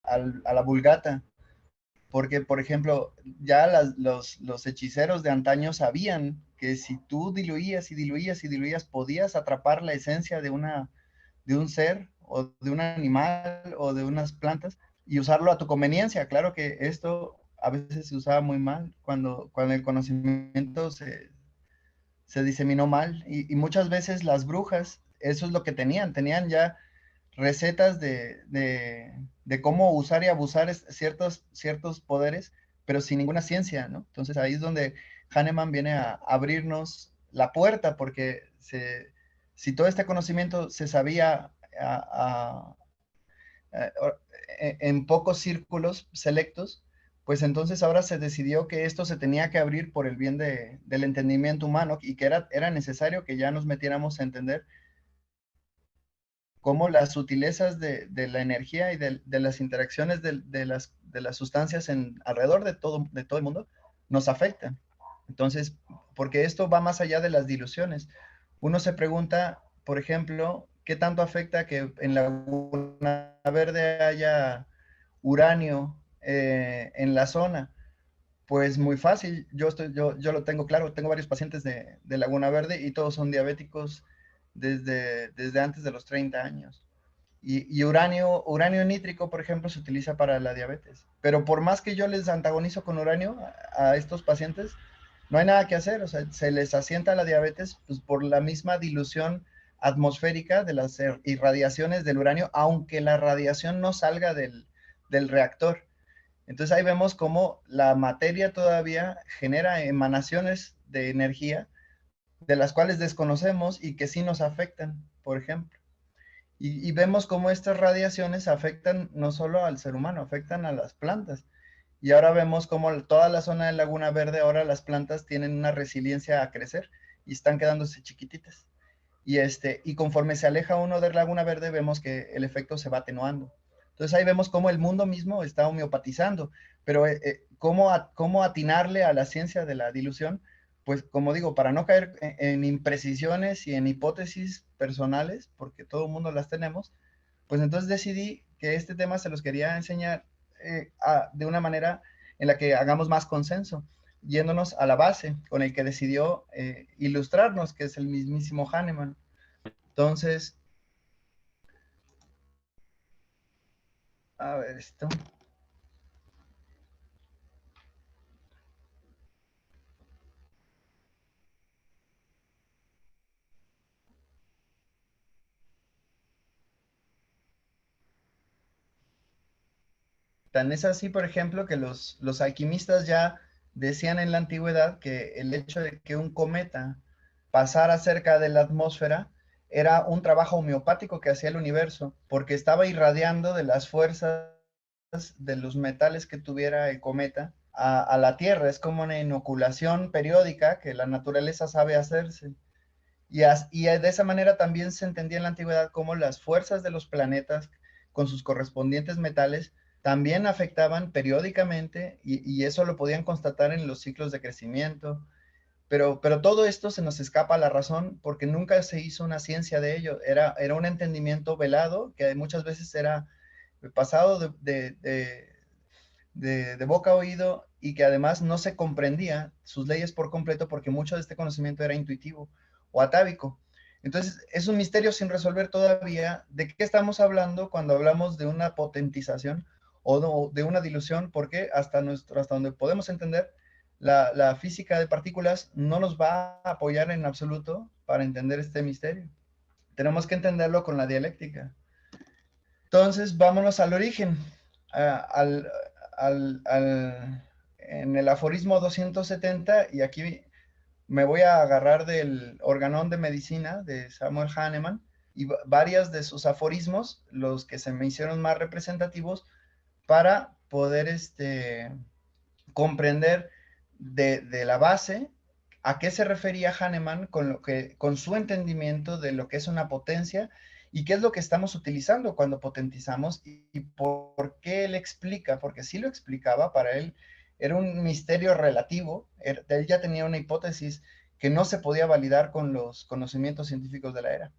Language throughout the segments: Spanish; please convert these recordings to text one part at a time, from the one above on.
a la Vulgata, porque, por ejemplo, ya los hechiceros de antaño sabían que si tú diluías y diluías y diluías, podías atrapar la esencia de un ser o de un animal o de unas plantas y usarlo a tu conveniencia. Claro que esto a veces se usaba muy mal cuando el conocimiento se diseminó mal y muchas veces las brujas, eso es lo que tenían ya recetas de cómo usar y abusar ciertos poderes, pero sin ninguna ciencia, ¿no? Entonces ahí es donde Hahnemann viene a abrirnos la puerta, porque si todo este conocimiento se sabía a, en pocos círculos selectos, pues entonces ahora se decidió que esto se tenía que abrir por el bien del entendimiento humano y que era necesario que ya nos metiéramos a entender cómo las sutilezas de la energía y de las interacciones de las sustancias alrededor de todo el mundo nos afectan. Entonces, porque esto va más allá de las diluciones. Uno se pregunta, por ejemplo, ¿qué tanto afecta que en la Laguna Verde haya uranio en la zona? Pues muy fácil, yo lo tengo claro, tengo varios pacientes de Laguna Verde y todos son diabéticos desde antes de los 30 años. Y uranio nítrico, por ejemplo, se utiliza para la diabetes. Pero por más que yo les antagonizo con uranio a estos pacientes, no hay nada que hacer. O sea, se les asienta la diabetes pues, por la misma dilución atmosférica de las irradiaciones del uranio, aunque la radiación no salga del reactor. Entonces ahí vemos cómo la materia todavía genera emanaciones de energía de las cuales desconocemos y que sí nos afectan, por ejemplo. Y vemos cómo estas radiaciones afectan no solo al ser humano, afectan a las plantas. Y ahora vemos cómo toda la zona de Laguna Verde, ahora las plantas tienen una resiliencia a crecer y están quedándose chiquititas. Y conforme se aleja uno de Laguna Verde, vemos que el efecto se va atenuando. Entonces ahí vemos cómo el mundo mismo está homeopatizando, pero cómo atinarle a la ciencia de la dilución, pues como digo, para no caer en imprecisiones y en hipótesis personales, porque todo el mundo las tenemos, pues entonces decidí que este tema se los quería enseñar de una manera en la que hagamos más consenso, yéndonos a la base con el que decidió ilustrarnos, que es el mismísimo Hahnemann. Entonces, a ver esto. Tan es así, por ejemplo, que los alquimistas ya decían en la antigüedad que el hecho de que un cometa pasara cerca de la atmósfera era un trabajo homeopático que hacía el universo, porque estaba irradiando de las fuerzas de los metales que tuviera el cometa a la Tierra. Es como una inoculación periódica que la naturaleza sabe hacerse. Y de esa manera también se entendía en la antigüedad cómo las fuerzas de los planetas con sus correspondientes metales también afectaban periódicamente y eso lo podían constatar en los ciclos de crecimiento. Pero todo esto se nos escapa a la razón porque nunca se hizo una ciencia de ello. Era un entendimiento velado que muchas veces era pasado de boca a oído y que además no se comprendía sus leyes por completo porque mucho de este conocimiento era intuitivo o atávico. Entonces, es un misterio sin resolver todavía de qué estamos hablando cuando hablamos de una potentización o de una dilución, porque hasta donde podemos entender, la física de partículas no nos va a apoyar en absoluto para entender este misterio. Tenemos que entenderlo con la dialéctica. Entonces, vámonos al origen, al, en el aforismo 270, y aquí me voy a agarrar del Organón de Medicina de Samuel Hahnemann, y varias de sus aforismos, los que se me hicieron más representativos, para poder comprender de la base a qué se refería Hahnemann con su entendimiento de lo que es una potencia y qué es lo que estamos utilizando cuando potentizamos y por qué él explica, porque sí lo explicaba, para él era un misterio relativo, él ya tenía una hipótesis que no se podía validar con los conocimientos científicos de la era.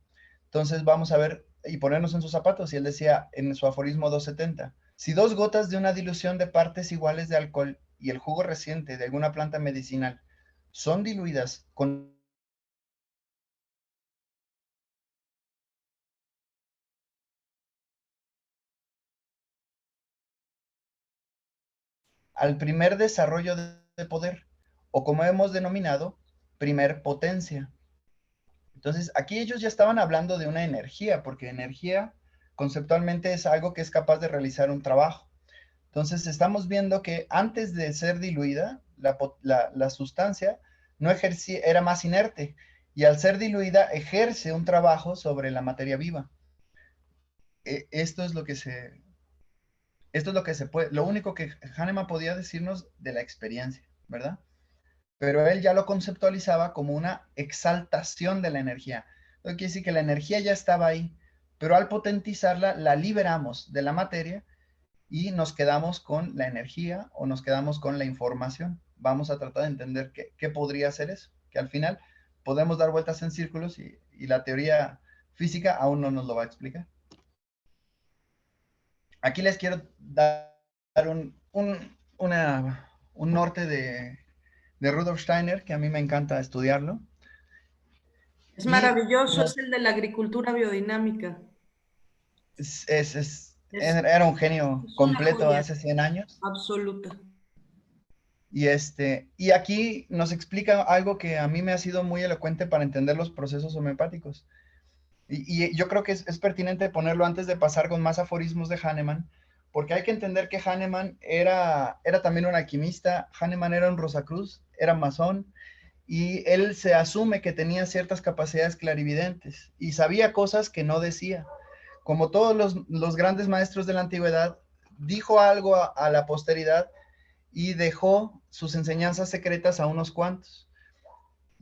Entonces vamos a ver y ponernos en sus zapatos, y él decía en su aforismo 270, Si 2 gotas de una dilución de partes iguales de alcohol y el jugo reciente de alguna planta medicinal son diluidas con al primer desarrollo de poder, o como hemos denominado, primer potencia. Entonces, aquí ellos ya estaban hablando de una energía, porque energía conceptualmente es algo que es capaz de realizar un trabajo. Entonces, estamos viendo que antes de ser diluida, la sustancia no ejercía, era más inerte, y al ser diluida ejerce un trabajo sobre la materia viva. Esto es lo que se puede, lo único que Hahnemann podía decirnos de la experiencia, ¿verdad? Pero él ya lo conceptualizaba como una exaltación de la energía. Lo que quiere decir que la energía ya estaba ahí, pero al potentizarla, la liberamos de la materia y nos quedamos con la energía o nos quedamos con la información. Vamos a tratar de entender qué podría ser eso, que al final podemos dar vueltas en círculos y la teoría física aún no nos lo va a explicar. Aquí les quiero dar un norte de Rudolf Steiner, que a mí me encanta estudiarlo. Es Y maravilloso, es nos, el de la agricultura biodinámica. Es, era un genio es una completo joya hace 100 años. absoluta. Y aquí nos explica algo que a mí me ha sido muy elocuente para entender los procesos homeopáticos. Y yo creo que es pertinente ponerlo antes de pasar con más aforismos de Hahnemann, porque hay que entender que Hahnemann era también un alquimista. Hahnemann era un Rosacruz, era masón, y él se asume que tenía ciertas capacidades clarividentes y sabía cosas que no decía. Como todos los grandes maestros de la antigüedad, dijo algo a la posteridad y dejó sus enseñanzas secretas a unos cuantos.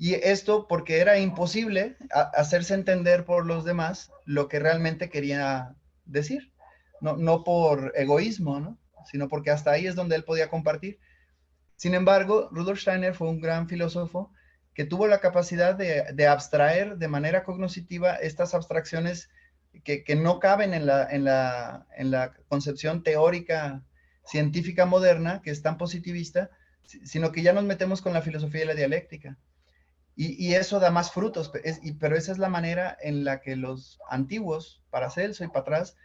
Y esto porque era imposible hacerse entender por los demás lo que realmente quería decir. No por egoísmo, ¿no? Sino porque hasta ahí es donde él podía compartir. Sin embargo, Rudolf Steiner fue un gran filósofo que tuvo la capacidad de abstraer de manera cognoscitiva estas abstracciones que no caben en la concepción teórica científica moderna, que es tan positivista, sino que ya nos metemos con la filosofía y la dialéctica. Y eso da más frutos, pero esa es la manera en la que los antiguos, Paracelso y para atrás,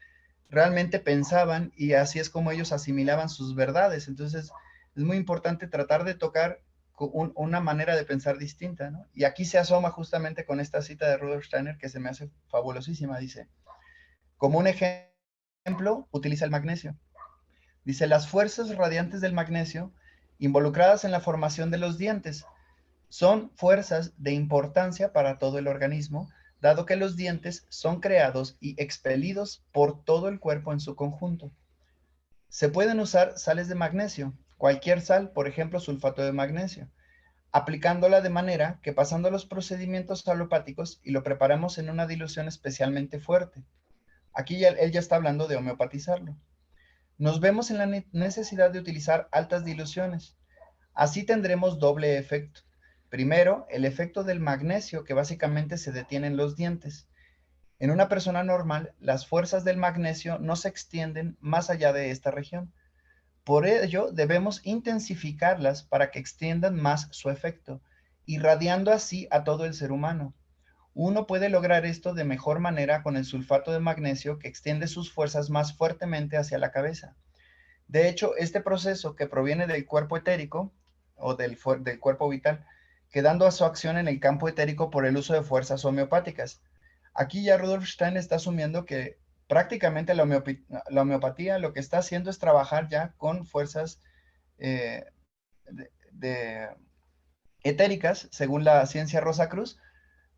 realmente pensaban, y así es como ellos asimilaban sus verdades. Entonces, es muy importante tratar de tocar una manera de pensar distinta, ¿no? Y aquí se asoma justamente con esta cita de Rudolf Steiner que se me hace fabulosísima. Dice, como un ejemplo, utiliza el magnesio. Dice, las fuerzas radiantes del magnesio involucradas en la formación de los dientes son fuerzas de importancia para todo el organismo, dado que los dientes son creados y expelidos por todo el cuerpo en su conjunto. Se pueden usar sales de magnesio, cualquier sal, por ejemplo, sulfato de magnesio, aplicándola de manera que pasando los procedimientos alopáticos y lo preparamos en una dilución especialmente fuerte. Aquí él ya está hablando de homeopatizarlo. Nos vemos en la necesidad de utilizar altas diluciones. Así tendremos doble efecto. Primero, el efecto del magnesio que básicamente se detiene en los dientes. En una persona normal, las fuerzas del magnesio no se extienden más allá de esta región. Por ello, debemos intensificarlas para que extiendan más su efecto, irradiando así a todo el ser humano. Uno puede lograr esto de mejor manera con el sulfato de magnesio que extiende sus fuerzas más fuertemente hacia la cabeza. De hecho, este proceso que proviene del cuerpo etérico o del cuerpo vital, quedando a su acción en el campo etérico por el uso de fuerzas homeopáticas. Aquí ya Rudolf Stein está asumiendo que prácticamente la homeopatía lo que está haciendo es trabajar ya con fuerzas eh, de etéricas, según la ciencia Rosacruz,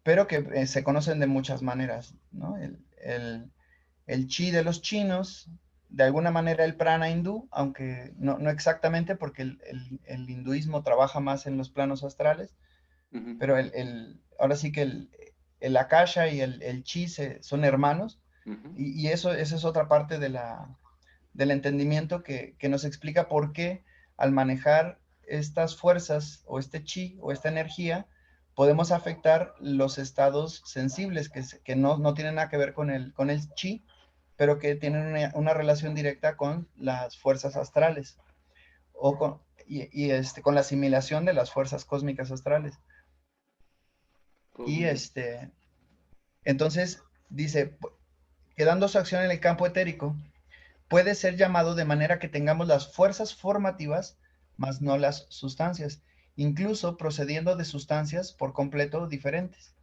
pero que se conocen de muchas maneras, ¿no? El chi de los chinos, de alguna manera el prana hindú, aunque no exactamente porque el hinduismo trabaja más en los planos astrales, Ujú. pero ahora sí que el akasha y el chi son hermanos, Ujú. y eso es otra parte del entendimiento que nos explica por qué al manejar estas fuerzas o este chi o esta energía, podemos afectar los estados sensibles que no tienen nada que ver con el chi, pero que tienen una relación directa con las fuerzas astrales o con la asimilación de las fuerzas cósmicas astrales. Y entonces dice, quedando su acción en el campo etérico, puede ser llamado de manera que tengamos las fuerzas formativas, mas no las sustancias, incluso procediendo de sustancias por completo diferentes.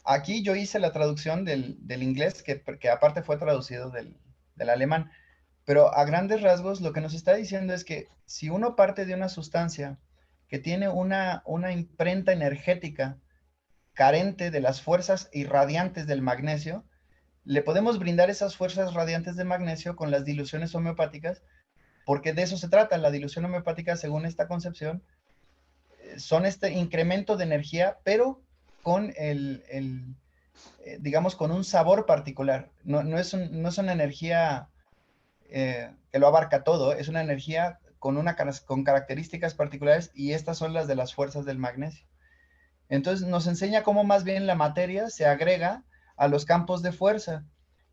Aquí yo hice la traducción del inglés, que aparte fue traducido del alemán, pero a grandes rasgos lo que nos está diciendo es que si uno parte de una sustancia que tiene una imprenta energética carente de las fuerzas irradiantes del magnesio, le podemos brindar esas fuerzas radiantes de magnesio con las diluciones homeopáticas, porque de eso se trata. La dilución homeopática, según esta concepción, son este incremento de energía, pero con digamos, con un sabor particular. No es una energía que lo abarca todo, es una energía con características particulares, y estas son las de las fuerzas del magnesio. Entonces nos enseña cómo más bien la materia se agrega a los campos de fuerza.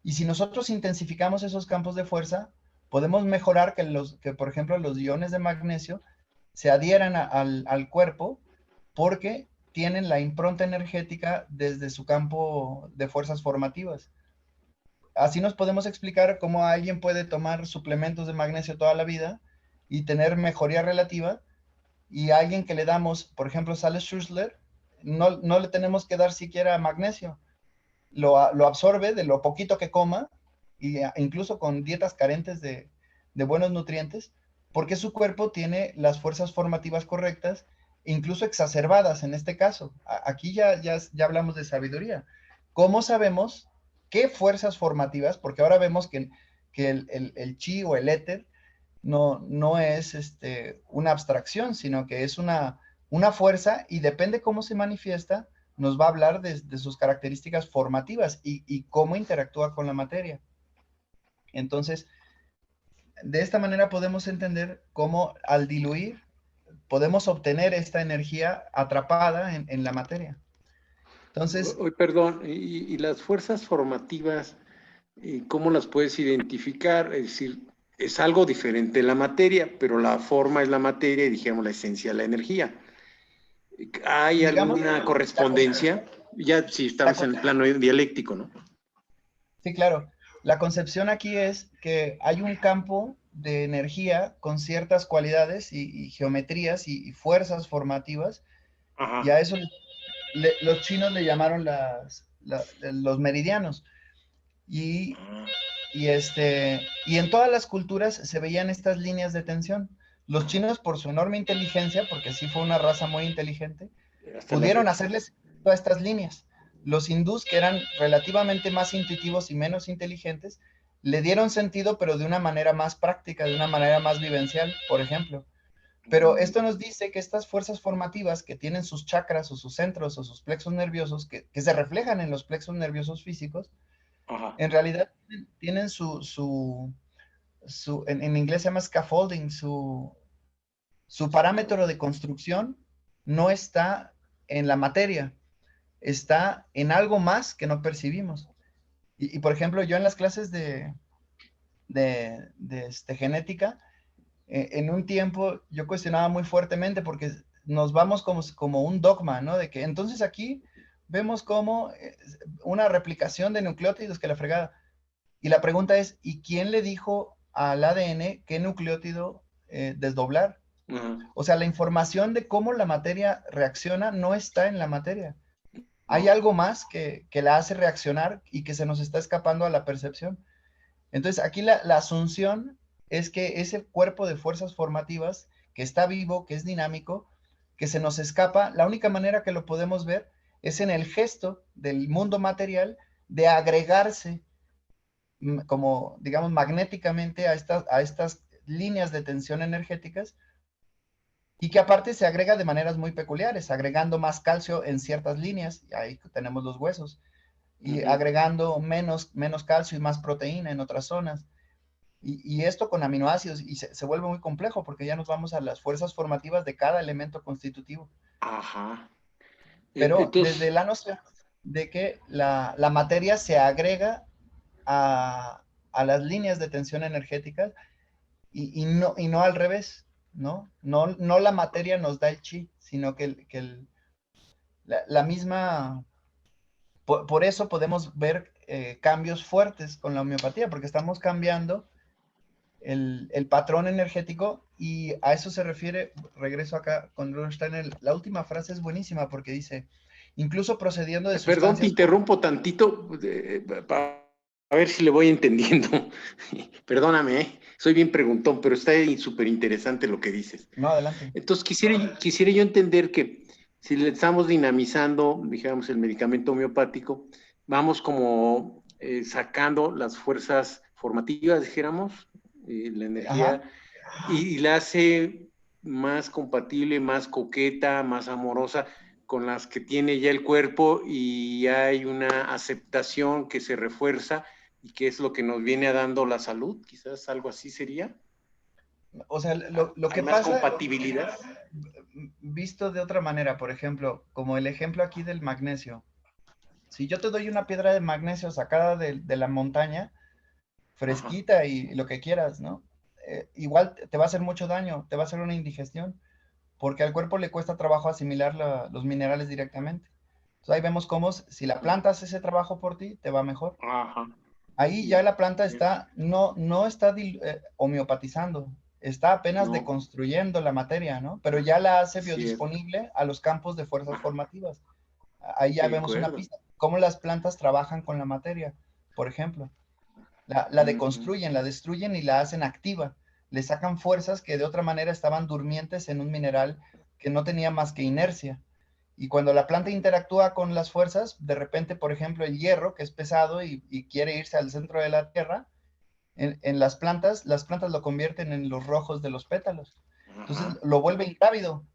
Y si nosotros intensificamos esos campos de fuerza, podemos mejorar que por ejemplo, los iones de magnesio se adhieran al cuerpo, porque tienen la impronta energética desde su campo de fuerzas formativas. Así nos podemos explicar cómo alguien puede tomar suplementos de magnesio toda la vida y tener mejoría relativa, y a alguien que le damos, por ejemplo, sales Schussler, no le tenemos que dar siquiera magnesio. Lo absorbe de lo poquito que coma, incluso con dietas carentes de buenos nutrientes, porque su cuerpo tiene las fuerzas formativas correctas, incluso exacerbadas en este caso. Aquí ya hablamos de sabiduría. ¿Cómo sabemos qué fuerzas formativas? Porque ahora vemos que el chi o el éter no es una abstracción, sino que es una fuerza, y depende cómo se manifiesta, nos va a hablar de sus características formativas y cómo interactúa con la materia. Entonces, de esta manera podemos entender cómo al diluir podemos obtener esta energía atrapada en la materia. Entonces, Perdón, y las fuerzas formativas, ¿cómo las puedes identificar? Es decir, es algo diferente la materia, pero la forma es la materia y dijimos la esencia la energía. ¿Hay digamos, alguna correspondencia? Ya si estamos en el plano dialéctico, ¿no? Sí, claro. La concepción aquí es que hay un campo de energía con ciertas cualidades y geometrías y fuerzas formativas, y Ajá. a eso los chinos le llamaron los meridianos. Y, y en todas las culturas se veían estas líneas de tensión. Los chinos, por su enorme inteligencia, porque sí fue una raza muy inteligente, pudieron hacerles todas estas líneas. Los hindús, que eran relativamente más intuitivos y menos inteligentes, le dieron sentido, pero de una manera más práctica, de una manera más vivencial, por ejemplo. Pero esto nos dice que estas fuerzas formativas que tienen sus chakras o sus centros o sus plexos nerviosos, que se reflejan en los plexos nerviosos físicos, Ajá. en realidad tienen en inglés se llama scaffolding, su parámetro de construcción no está en la materia, está en algo más que no percibimos. Y por ejemplo, yo en las clases de genética, en un tiempo yo cuestionaba muy fuertemente, porque nos vamos como un dogma, ¿no? De que entonces aquí vemos como una replicación de nucleótidos, que la fregada. Y la pregunta es, ¿y quién le dijo al ADN qué nucleótido desdoblar? O sea, la información de cómo la materia reacciona no está en la materia. Hay algo más que la hace reaccionar y que se nos está escapando a la percepción. Entonces, aquí la asunción es que ese cuerpo de fuerzas formativas, que está vivo, que es dinámico, que se nos escapa, la única manera que lo podemos ver es en el gesto del mundo material de agregarse como, digamos, magnéticamente a estas líneas de tensión energéticas, y que aparte se agrega de maneras muy peculiares, agregando más calcio en ciertas líneas, y ahí tenemos los huesos, y agregando menos calcio y más proteína en otras zonas. Y esto con aminoácidos, y se vuelve muy complejo, porque ya nos vamos a las fuerzas formativas de cada elemento constitutivo. Ajá. Pero Entonces, desde la noción de que la materia se agrega a las líneas de tensión energética y no al revés, ¿no? No la materia nos da el chi, sino que la misma, por eso podemos ver cambios fuertes con la homeopatía, porque estamos cambiando el patrón energético y a eso se refiere, regreso acá con Rudolf Steiner, la última frase es buenísima porque dice, incluso procediendo de Perdón, te sustancias... interrumpo tantito para ver si le voy entendiendo. Perdóname, soy bien preguntón, pero está súper interesante lo que dices. No, adelante. Entonces, quisiera yo entender que si le estamos dinamizando, digamos, el medicamento homeopático, vamos como sacando las fuerzas formativas, dijéramos, la energía, Ajá. y la hace más compatible, más coqueta, más amorosa con las que tiene ya el cuerpo, y hay una aceptación que se refuerza y que es lo que nos viene dando la salud, quizás algo así sería. O sea, lo ¿Hay que más pasa, compatibilidad? visto de otra manera, por ejemplo, como el ejemplo aquí del magnesio. Si yo te doy una piedra de magnesio sacada de la montaña, Ajá. fresquita y lo que quieras, ¿no? Igual te va a hacer mucho daño, te va a hacer una indigestión, porque al cuerpo le cuesta trabajo asimilar los minerales directamente. Entonces ahí vemos cómo si la planta hace ese trabajo por ti, te va mejor. Ajá. Ahí ya Bien, la planta bien. está, no está homeopatizando, está apenas No, deconstruyendo la materia, ¿no? Pero ya la hace cierto. biodisponible a los campos de fuerzas Ajá. formativas. Ahí ya De vemos una acuerdo. pista. Cómo las plantas trabajan con la materia, por ejemplo. La Ujú. deconstruyen, la destruyen y la hacen activa. Le sacan fuerzas que de otra manera estaban durmientes en un mineral que no tenía más que inercia. Y cuando la planta interactúa con las fuerzas, de repente, por ejemplo, el hierro, que es pesado y quiere irse al centro de la tierra, en las plantas lo convierten en los rojos de los pétalos. Entonces Ajá. lo vuelve ingrávido.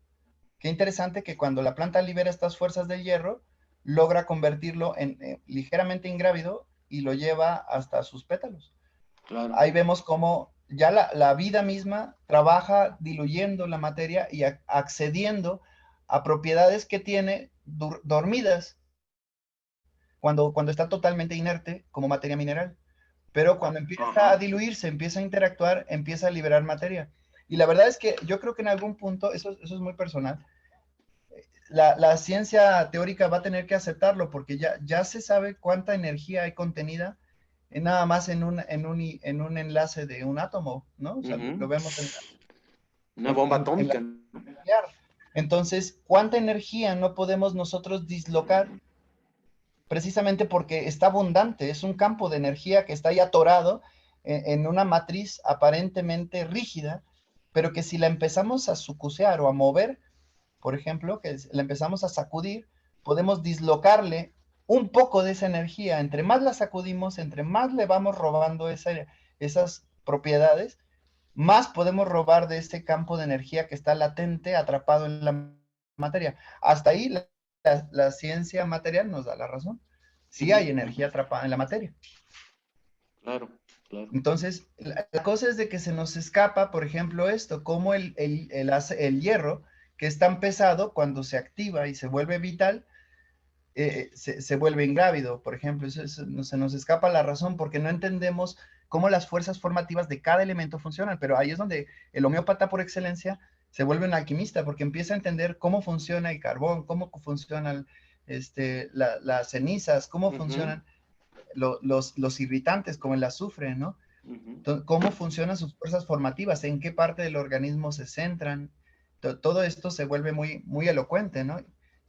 Qué interesante que cuando la planta libera estas fuerzas del hierro, logra convertirlo en ligeramente ingrávido y lo lleva hasta sus pétalos. Claro. Ahí vemos cómo ya la vida misma trabaja diluyendo la materia y accediendo a propiedades que tiene dormidas cuando está totalmente inerte como materia mineral. Pero cuando empieza a Ajá. diluirse, empieza a interactuar, empieza a liberar materia. Y la verdad es que yo creo que en algún punto, eso es muy personal, la ciencia teórica va a tener que aceptarlo porque ya se sabe cuánta energía hay contenida en nada más en un enlace de un átomo, ¿no? O sea, lo Ujú. vemos Una bomba en la atómica, ¿no? nuclear. Entonces, ¿cuánta energía no podemos nosotros dislocar precisamente porque está abundante? Es un campo de energía que está ahí atorado en una matriz aparentemente rígida, pero que si la empezamos a sucusear o a mover, por ejemplo, que la empezamos a sacudir, podemos dislocarle un poco de esa energía. Entre más la sacudimos, entre más le vamos robando esas propiedades, más podemos robar de ese campo de energía que está latente, atrapado en la materia. Hasta ahí la ciencia material nos da la razón. Sí Ujú, hay energía ujú. atrapada en la materia. Claro, claro. Entonces, la cosa es de que se nos escapa, por ejemplo, esto, como el hierro, que es tan pesado, cuando se activa y se vuelve vital, se vuelve ingrávido, por ejemplo. Se nos escapa la razón porque no entendemos cómo las fuerzas formativas de cada elemento funcionan, pero ahí es donde el homeópata por excelencia se vuelve un alquimista, porque empieza a entender cómo funciona el carbón, cómo funcionan las cenizas, cómo Ujú, funcionan los irritantes como el azufre, ¿no? ujú. Cómo funcionan sus fuerzas formativas, en qué parte del organismo se centran. Todo esto se vuelve muy elocuente, ¿no?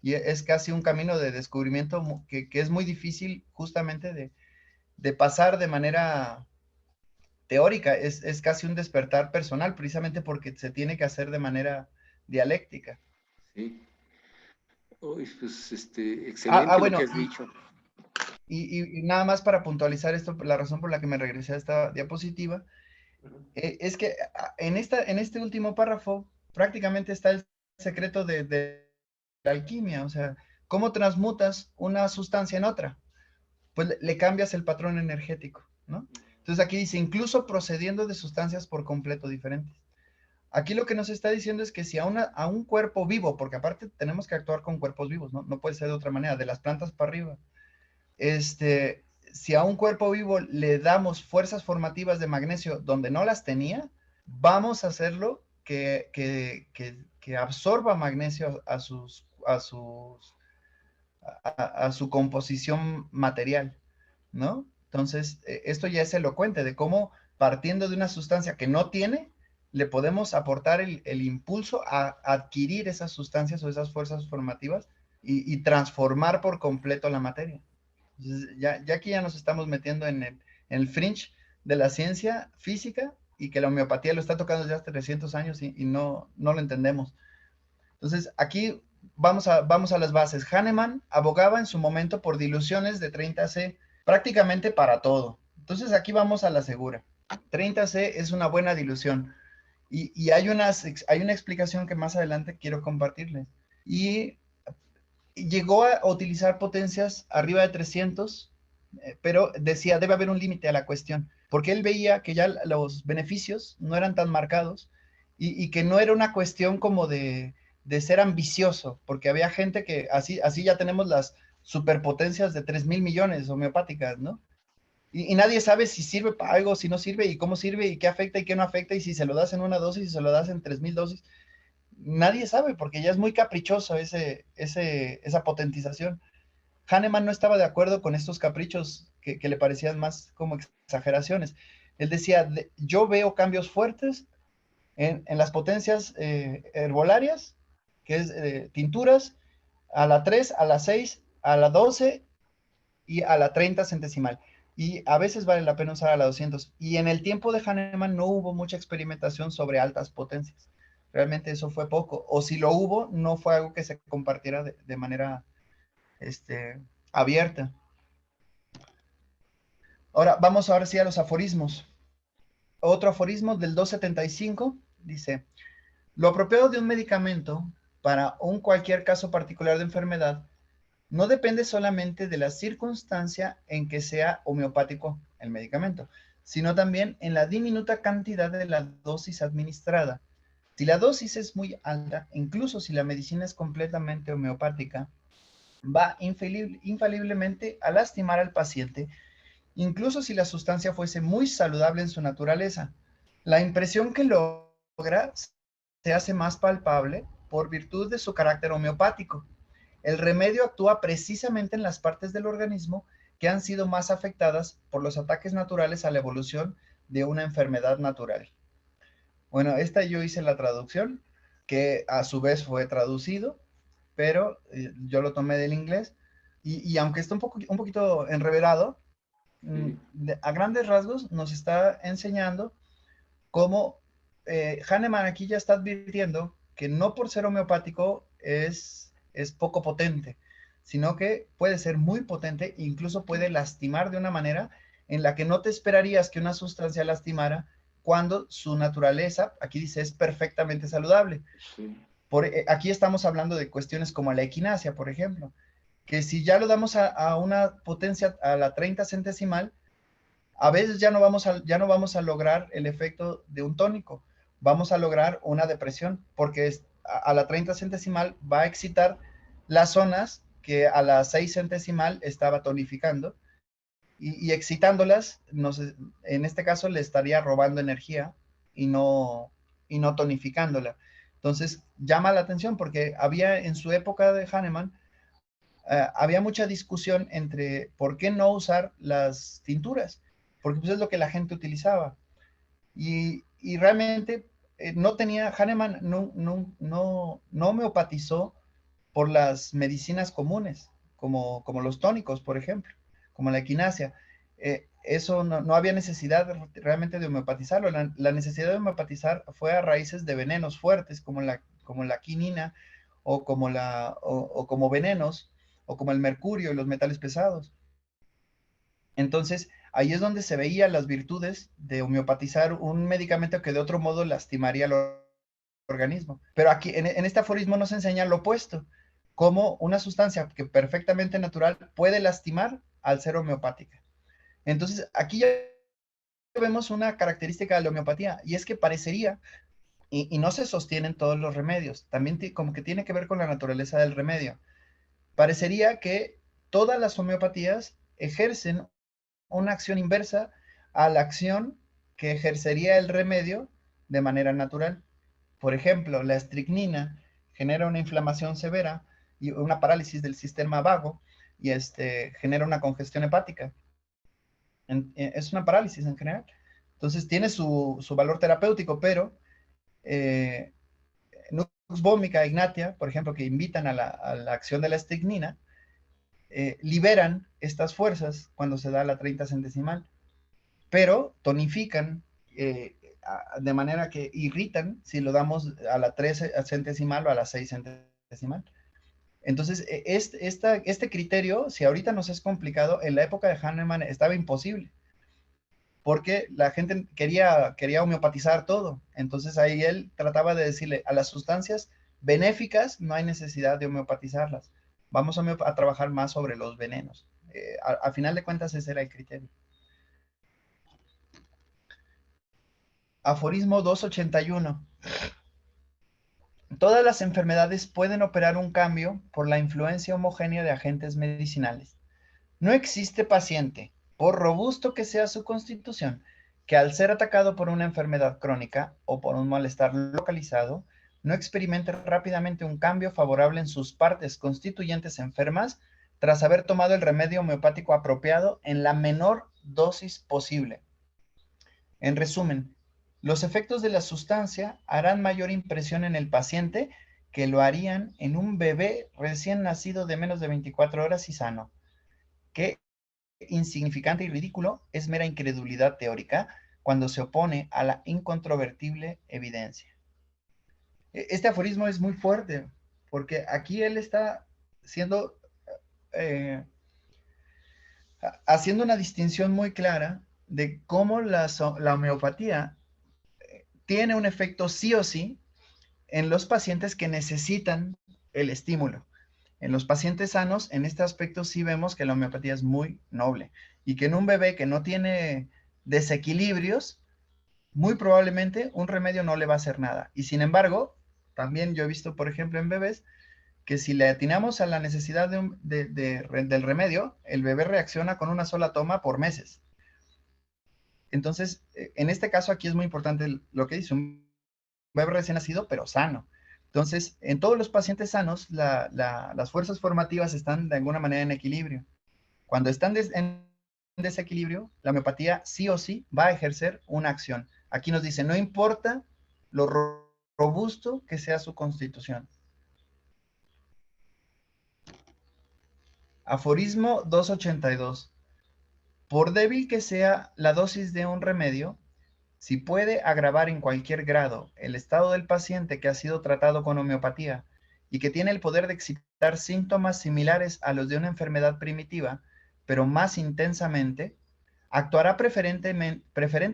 Y es casi un camino de descubrimiento que es muy difícil justamente de pasar de manera teórica, es casi un despertar personal, precisamente porque se tiene que hacer de manera dialéctica. Sí. Uy, pues, excelente lo que Bueno, has dicho. y nada más para puntualizar esto, la razón por la que me regresé a esta diapositiva, Ujú. es que en este último párrafo prácticamente está el secreto de la alquimia, o sea, cómo transmutas una sustancia en otra, pues le cambias el patrón energético, ¿no? Entonces aquí dice, incluso procediendo de sustancias por completo diferentes. Aquí lo que nos está diciendo es que si a un cuerpo vivo, porque aparte tenemos que actuar con cuerpos vivos, ¿no? No puede ser de otra manera, de las plantas para arriba, este, si a un cuerpo vivo le damos fuerzas formativas de magnesio donde no las tenía, vamos a hacerlo que absorba magnesio a su composición material, ¿no? Entonces, esto ya es elocuente de cómo partiendo de una sustancia que no tiene, le podemos aportar el impulso a adquirir esas sustancias o esas fuerzas formativas y transformar por completo la materia. Entonces, ya aquí ya nos estamos metiendo en el fringe de la ciencia física y que la homeopatía lo está tocando desde hace 300 años y no lo entendemos. Entonces, aquí vamos a las bases. Hahnemann abogaba en su momento por diluciones de 30C prácticamente para todo. Entonces, aquí vamos a la segura. 30C es una buena dilución. Y hay una explicación que más adelante quiero compartirles. Y llegó a utilizar potencias arriba de 300, pero decía, debe haber un límite a la cuestión, porque él veía que ya los beneficios no eran tan marcados y que no era una cuestión como de ser ambicioso, porque había gente que así ya tenemos las superpotencias de 3,000 millones homeopáticas, ¿no? Y nadie sabe si sirve para algo, si no sirve, y cómo sirve, y qué afecta y qué no afecta, y si se lo das en una dosis, si se lo das en 3,000 dosis. Nadie sabe, porque ya es muy caprichoso esa potentización. Hahnemann no estaba de acuerdo con estos caprichos que le parecían más como exageraciones. Él decía, yo veo cambios fuertes en las potencias herbolarias, que es tinturas, a la 3, a la 6, a la 12 y a la 30 centesimal. Y a veces vale la pena usar a la 200. Y en el tiempo de Hahnemann no hubo mucha experimentación sobre altas potencias. Realmente eso fue poco. O si lo hubo, no fue algo que se compartiera de manera abierta. Ahora sí a los aforismos. Otro aforismo del 275 dice, lo apropiado de un medicamento para un cualquier caso particular de enfermedad no depende solamente de la circunstancia en que sea homeopático el medicamento, sino también en la diminuta cantidad de la dosis administrada. Si la dosis es muy alta, incluso si la medicina es completamente homeopática, va infaliblemente a lastimar al paciente, incluso si la sustancia fuese muy saludable en su naturaleza. La impresión que logra se hace más palpable por virtud de su carácter homeopático. El remedio actúa precisamente en las partes del organismo que han sido más afectadas por los ataques naturales a la evolución de una enfermedad natural. Bueno, esta yo hice la traducción, que a su vez fue traducido, pero yo lo tomé del inglés, y aunque está un poquito enreverado, a grandes rasgos nos está enseñando cómo Hahnemann aquí ya está advirtiendo que no por ser homeopático es poco potente, sino que puede ser muy potente e incluso puede lastimar de una manera en la que no te esperarías que una sustancia lastimara cuando su naturaleza, aquí dice, es perfectamente saludable. Sí. Aquí estamos hablando de cuestiones como la equinacia, por ejemplo, que si ya lo damos a una potencia a la 30 centesimal, a veces ya no vamos a lograr el efecto de un tónico, vamos a lograr una depresión, porque a la 30 centesimal va a excitar las zonas que a la 6 centesimal estaba tonificando, y excitándolas, en este caso le estaría robando energía y no tonificándola. Entonces, llama la atención porque había en su época de Hahnemann, había mucha discusión entre por qué no usar las tinturas, porque pues es lo que la gente utilizaba. Y realmente Hahnemann no homeopatizó por las medicinas comunes, como los tónicos, por ejemplo, como la equinacia. Eso no había necesidad realmente de homeopatizarlo. La necesidad de homeopatizar fue a raíces de venenos fuertes, como la quinina, o como venenos, o como el mercurio y los metales pesados. Entonces, ahí es donde se veían las virtudes de homeopatizar un medicamento que de otro modo lastimaría al organismo. Pero aquí, en este aforismo nos enseña lo opuesto, cómo una sustancia que perfectamente natural puede lastimar al ser homeopática. Entonces, aquí ya vemos una característica de la homeopatía, y es que parecería, y no se sostienen todos los remedios, también como que tiene que ver con la naturaleza del remedio. Parecería que todas las homeopatías ejercen una acción inversa a la acción que ejercería el remedio de manera natural. Por ejemplo, la estricnina genera una inflamación severa y una parálisis del sistema vago y genera una congestión hepática. Es una parálisis en general. Entonces tiene su valor terapéutico, pero Nux vomica, ignatia, por ejemplo, que invitan a la acción de la estricnina, liberan estas fuerzas cuando se da la 30 centesimal, pero tonifican de manera que irritan si lo damos a la 13 centesimal o a la 6 centesimal. Entonces, este criterio, si ahorita nos es complicado, en la época de Hahnemann estaba imposible, porque la gente quería homeopatizar todo. Entonces ahí él trataba de decirle, a las sustancias benéficas no hay necesidad de homeopatizarlas. Vamos a trabajar más sobre los venenos. A final de cuentas ese era el criterio. Aforismo 281. Todas las enfermedades pueden operar un cambio por la influencia homogénea de agentes medicinales. No existe paciente, por robusto que sea su constitución, que al ser atacado por una enfermedad crónica o por un malestar localizado, no experimente rápidamente un cambio favorable en sus partes constituyentes enfermas tras haber tomado el remedio homeopático apropiado en la menor dosis posible. En resumen, los efectos de la sustancia harán mayor impresión en el paciente que lo harían en un bebé recién nacido de menos de 24 horas y sano. Qué insignificante y ridículo es mera incredulidad teórica cuando se opone a la incontrovertible evidencia. Este aforismo es muy fuerte porque aquí él está siendo, eh, haciendo una distinción muy clara de cómo la homeopatía tiene un efecto sí o sí en los pacientes que necesitan el estímulo. En los pacientes sanos, en este aspecto sí vemos que la homeopatía es muy noble y que en un bebé que no tiene desequilibrios, muy probablemente un remedio no le va a hacer nada. Y sin embargo, también yo he visto, por ejemplo, en bebés, que si le atinamos a la necesidad del remedio, el bebé reacciona con una sola toma por meses. Entonces, en este caso aquí es muy importante lo que dice, un bebé recién nacido, pero sano. Entonces, en todos los pacientes sanos, las fuerzas formativas están de alguna manera en equilibrio. Cuando están en desequilibrio, la homeopatía sí o sí va a ejercer una acción. Aquí nos dice, no importa lo robusto que sea su constitución. Aforismo 282. Por débil que sea la dosis de un remedio, si puede agravar en cualquier grado el estado del paciente que ha sido tratado con homeopatía y que tiene el poder de excitar síntomas similares a los de una enfermedad primitiva, pero más intensamente, actuará preferente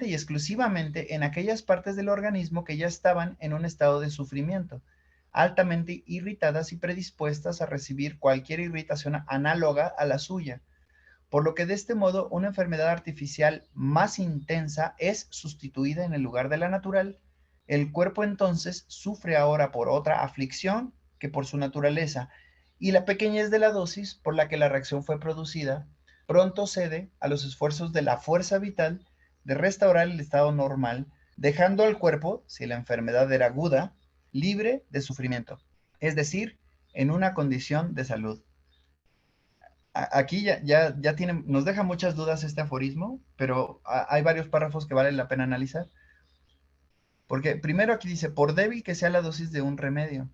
y exclusivamente en aquellas partes del organismo que ya estaban en un estado de sufrimiento, altamente irritadas y predispuestas a recibir cualquier irritación análoga a la suya, por lo que de este modo una enfermedad artificial más intensa es sustituida en el lugar de la natural. El cuerpo entonces sufre ahora por otra aflicción que por su naturaleza, y la pequeñez de la dosis por la que la reacción fue producida pronto cede a los esfuerzos de la fuerza vital de restaurar el estado normal, dejando al cuerpo, si la enfermedad era aguda, libre de sufrimiento, es decir, en una condición de salud. Aquí nos deja muchas dudas este aforismo, pero hay varios párrafos que vale la pena analizar. Porque primero aquí dice, por débil que sea la dosis de un remedio.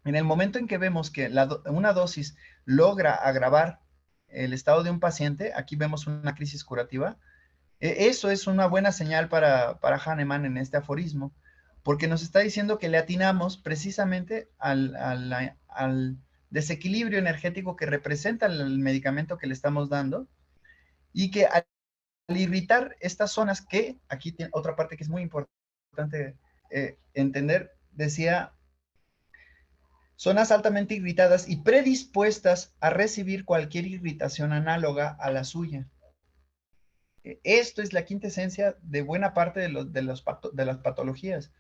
En el momento en que vemos que una dosis logra agravar el estado de un paciente, aquí vemos una crisis curativa. Eso es una buena señal para Hahnemann en este aforismo, porque nos está diciendo que le atinamos precisamente al desequilibrio energético que representa el medicamento que le estamos dando, y que al irritar estas zonas, que aquí tiene otra parte que es muy importante entender, decía, zonas altamente irritadas y predispuestas a recibir cualquier irritación análoga a la suya. Esto es la quinta esencia de buena parte de las patologías.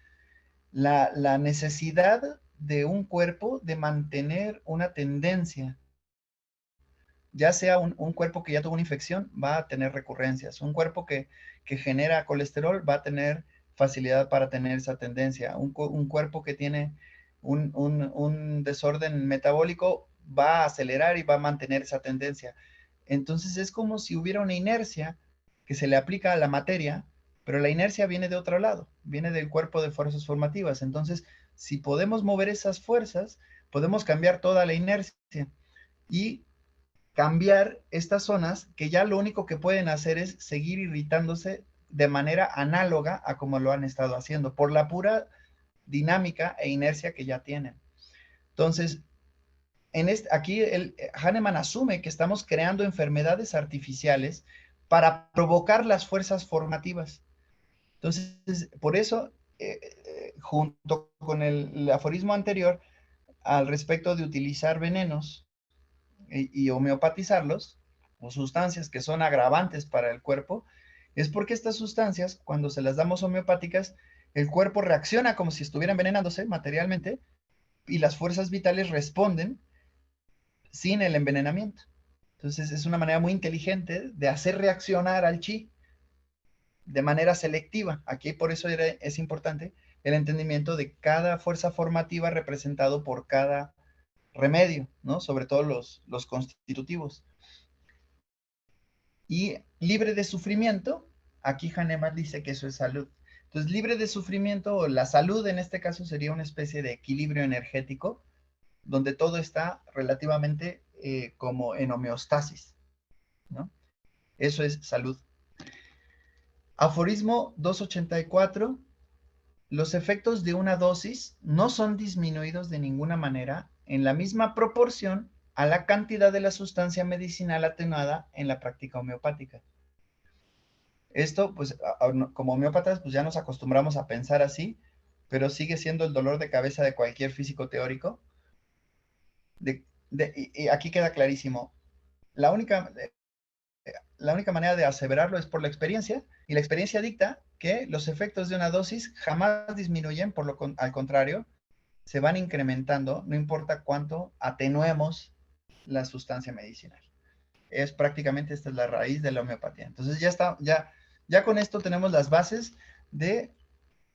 La necesidad de un cuerpo de mantener una tendencia ya sea un cuerpo que ya tuvo una infección, va a tener recurrencias. Un cuerpo que genera colesterol va a tener facilidad para tener esa tendencia. Un cuerpo que tiene un desorden metabólico va a acelerar y va a mantener esa tendencia. Entonces es como si hubiera una inercia que se le aplica a la materia, pero la inercia viene de otro lado, viene del cuerpo de fuerzas formativas. Entonces, si podemos mover esas fuerzas, podemos cambiar toda la inercia y cambiar estas zonas que ya lo único que pueden hacer es seguir irritándose de manera análoga a como lo han estado haciendo, por la pura dinámica e inercia que ya tienen. Entonces, aquí Hahnemann asume que estamos creando enfermedades artificiales para provocar las fuerzas formativas. Entonces, por eso, junto con el aforismo anterior, al respecto de utilizar venenos y homeopatizarlos, o sustancias que son agravantes para el cuerpo, es porque estas sustancias, cuando se las damos homeopáticas, el cuerpo reacciona como si estuviera envenenándose materialmente y las fuerzas vitales responden sin el envenenamiento. Entonces es una manera muy inteligente de hacer reaccionar al chi de manera selectiva. Aquí por eso es importante el entendimiento de cada fuerza formativa representado por cada remedio, ¿no? Sobre todo los constitutivos. Y libre de sufrimiento, aquí Hahnemann dice que eso es salud. Entonces, libre de sufrimiento, o la salud en este caso sería una especie de equilibrio energético, donde todo está relativamente como en homeostasis, ¿no? Eso es salud. Aforismo 284. Los efectos de una dosis no son disminuidos de ninguna manera en la misma proporción a la cantidad de la sustancia medicinal atenuada en la práctica homeopática. Esto, pues, como homeópatas, pues ya nos acostumbramos a pensar así, pero sigue siendo el dolor de cabeza de cualquier físico teórico. Y aquí queda clarísimo. La única, la única manera de aseverarlo es por la experiencia, y la experiencia dicta que los efectos de una dosis jamás disminuyen, al contrario, se van incrementando, no importa cuánto atenuemos la sustancia medicinal. Es prácticamente, esta es la raíz de la homeopatía. Entonces ya con esto tenemos las bases de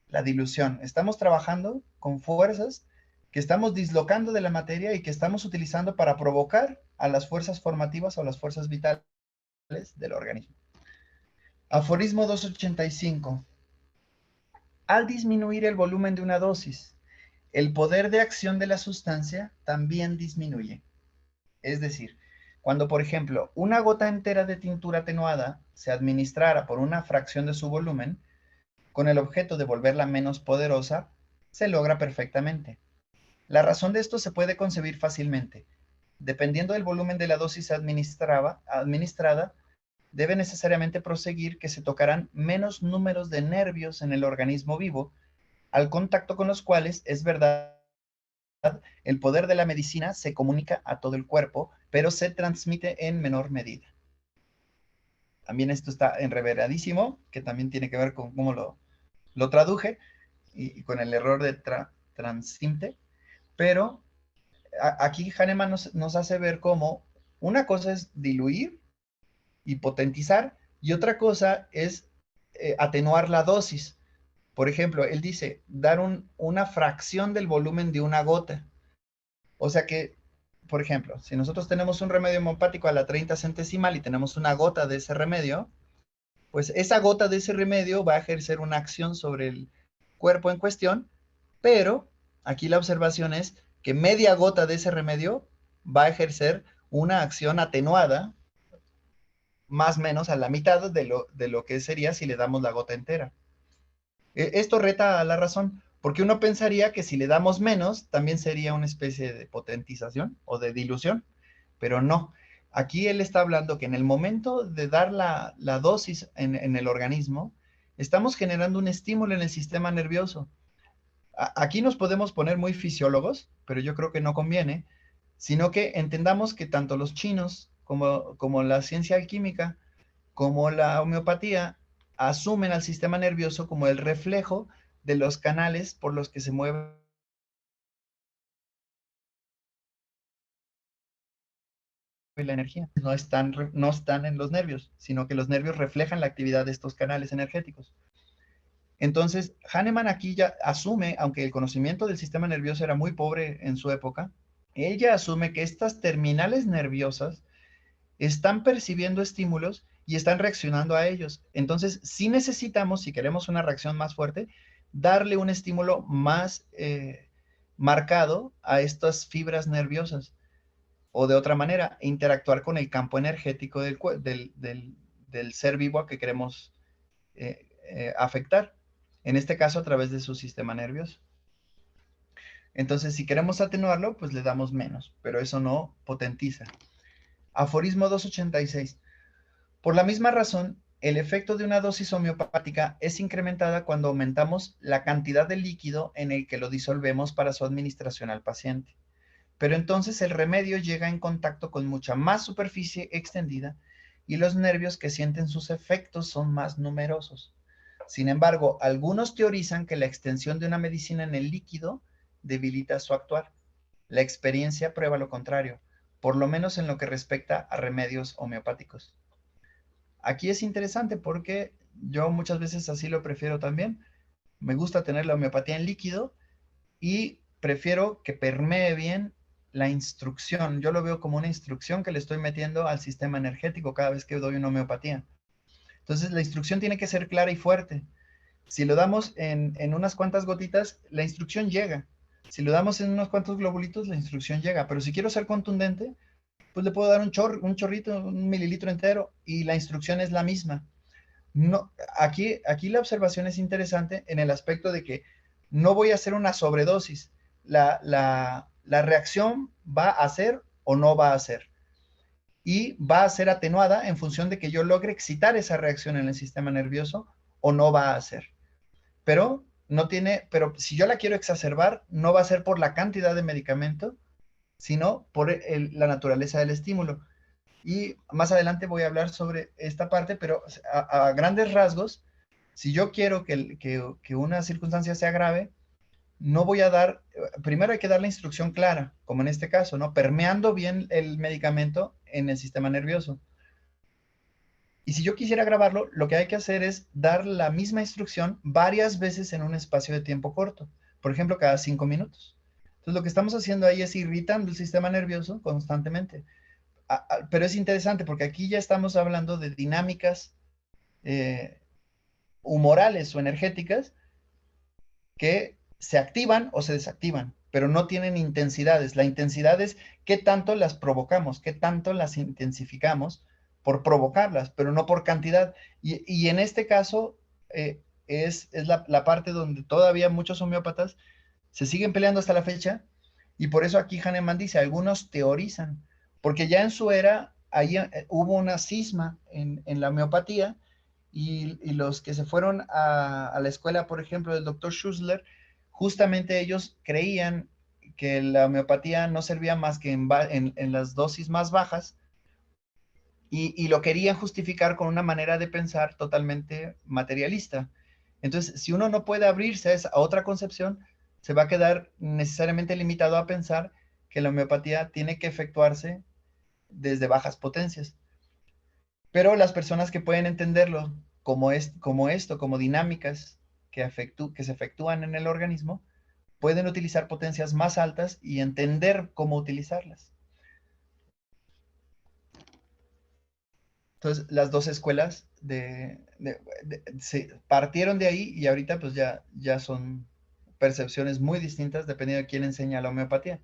la dilución. Estamos trabajando con fuerzas que estamos dislocando de la materia y que estamos utilizando para provocar a las fuerzas formativas o las fuerzas vitales del organismo. Aforismo 285. Al disminuir el volumen de una dosis, el poder de acción de la sustancia también disminuye. Es decir, cuando, por ejemplo, una gota entera de tintura atenuada se administrara por una fracción de su volumen, con el objeto de volverla menos poderosa, se logra perfectamente. La razón de esto se puede concebir fácilmente. Dependiendo del volumen de la dosis administrada, debe necesariamente proseguir que se tocarán menos números de nervios en el organismo vivo, al contacto con los cuales, es verdad, el poder de la medicina se comunica a todo el cuerpo, pero se transmite en menor medida. También esto está enreveradísimo, que también tiene que ver con cómo lo traduje y con el error de transinte, pero aquí Hahnemann nos hace ver cómo una cosa es diluir y potentizar, y otra cosa es atenuar la dosis. Por ejemplo, él dice dar una fracción del volumen de una gota. O sea que, por ejemplo, si nosotros tenemos un remedio homeopático a la 30 centesimal y tenemos una gota de ese remedio, pues esa gota de ese remedio va a ejercer una acción sobre el cuerpo en cuestión, pero aquí la observación es que media gota de ese remedio va a ejercer una acción atenuada, más o menos a la mitad de lo que sería si le damos la gota entera. Esto reta a la razón, porque uno pensaría que si le damos menos, también sería una especie de potentización o de dilución, pero no. Aquí él está hablando que en el momento de dar la dosis en el organismo, estamos generando un estímulo en el sistema nervioso. Aquí nos podemos poner muy fisiólogos, pero yo creo que no conviene, sino que entendamos que tanto los chinos como la ciencia alquímica, como la homeopatía, asumen al sistema nervioso como el reflejo de los canales por los que se mueve y la energía. No están en los nervios, sino que los nervios reflejan la actividad de estos canales energéticos. Entonces, Hahnemann aquí ya asume, aunque el conocimiento del sistema nervioso era muy pobre en su época, él ya asume que estas terminales nerviosas están percibiendo estímulos y están reaccionando a ellos. Entonces, sí necesitamos, si queremos una reacción más fuerte, darle un estímulo más marcado a estas fibras nerviosas. O de otra manera, interactuar con el campo energético del ser vivo a que queremos afectar. En este caso, a través de su sistema nervioso. Entonces, si queremos atenuarlo, pues le damos menos, pero eso no potentiza. Aforismo 286. Por la misma razón, el efecto de una dosis homeopática es incrementada cuando aumentamos la cantidad de líquido en el que lo disolvemos para su administración al paciente. Pero entonces el remedio llega en contacto con mucha más superficie extendida y los nervios que sienten sus efectos son más numerosos. Sin embargo, algunos teorizan que la extensión de una medicina en el líquido debilita su actuar. La experiencia prueba lo contrario, por lo menos en lo que respecta a remedios homeopáticos. Aquí es interesante porque yo muchas veces así lo prefiero también. Me gusta tener la homeopatía en líquido y prefiero que permee bien la instrucción. Yo lo veo como una instrucción que le estoy metiendo al sistema energético cada vez que doy una homeopatía. Entonces la instrucción tiene que ser clara y fuerte. Si lo damos en unas cuantas gotitas, la instrucción llega. Si lo damos en unos cuantos globulitos, la instrucción llega. Pero si quiero ser contundente, pues le puedo dar un chorrito, un mililitro entero, y la instrucción es la misma. No, aquí la observación es interesante en el aspecto de que no voy a hacer una sobredosis. La reacción va a ser o no va a ser. Y va a ser atenuada en función de que yo logre excitar esa reacción en el sistema nervioso o no va a ser. Pero pero si yo la quiero exacerbar, no va a ser por la cantidad de medicamento, sino por la naturaleza del estímulo. Y más adelante voy a hablar sobre esta parte, pero a grandes rasgos, si yo quiero que una circunstancia sea grave, no voy a dar, primero hay que dar la instrucción clara, como en este caso, ¿no? Permeando bien el medicamento en el sistema nervioso. Y si yo quisiera grabarlo, lo que hay que hacer es dar la misma instrucción varias veces en un espacio de tiempo corto, por ejemplo, cada 5 minutos. Entonces, lo que estamos haciendo ahí es irritando el sistema nervioso constantemente. Pero es interesante porque aquí ya estamos hablando de dinámicas humorales o energéticas que se activan o se desactivan, pero no tienen intensidades. La intensidad es qué tanto las provocamos, qué tanto las intensificamos por provocarlas, pero no por cantidad. Y en este caso es la parte donde todavía muchos homeópatas se siguen peleando hasta la fecha, y por eso aquí Hahnemann dice, algunos teorizan, porque ya en su era ahí hubo una cisma en la homeopatía, y los que se fueron a la escuela, por ejemplo, del doctor Schussler, justamente ellos creían que la homeopatía no servía más que en las dosis más bajas, y lo querían justificar con una manera de pensar totalmente materialista. Entonces, si uno no puede abrirse a otra concepción, se va a quedar necesariamente limitado a pensar que la homeopatía tiene que efectuarse desde bajas potencias. Pero las personas que pueden entenderlo como dinámicas que se efectúan en el organismo, pueden utilizar potencias más altas y entender cómo utilizarlas. Entonces, las dos escuelas se partieron de ahí, y ahorita pues ya son percepciones muy distintas dependiendo de quién enseña la homeopatía.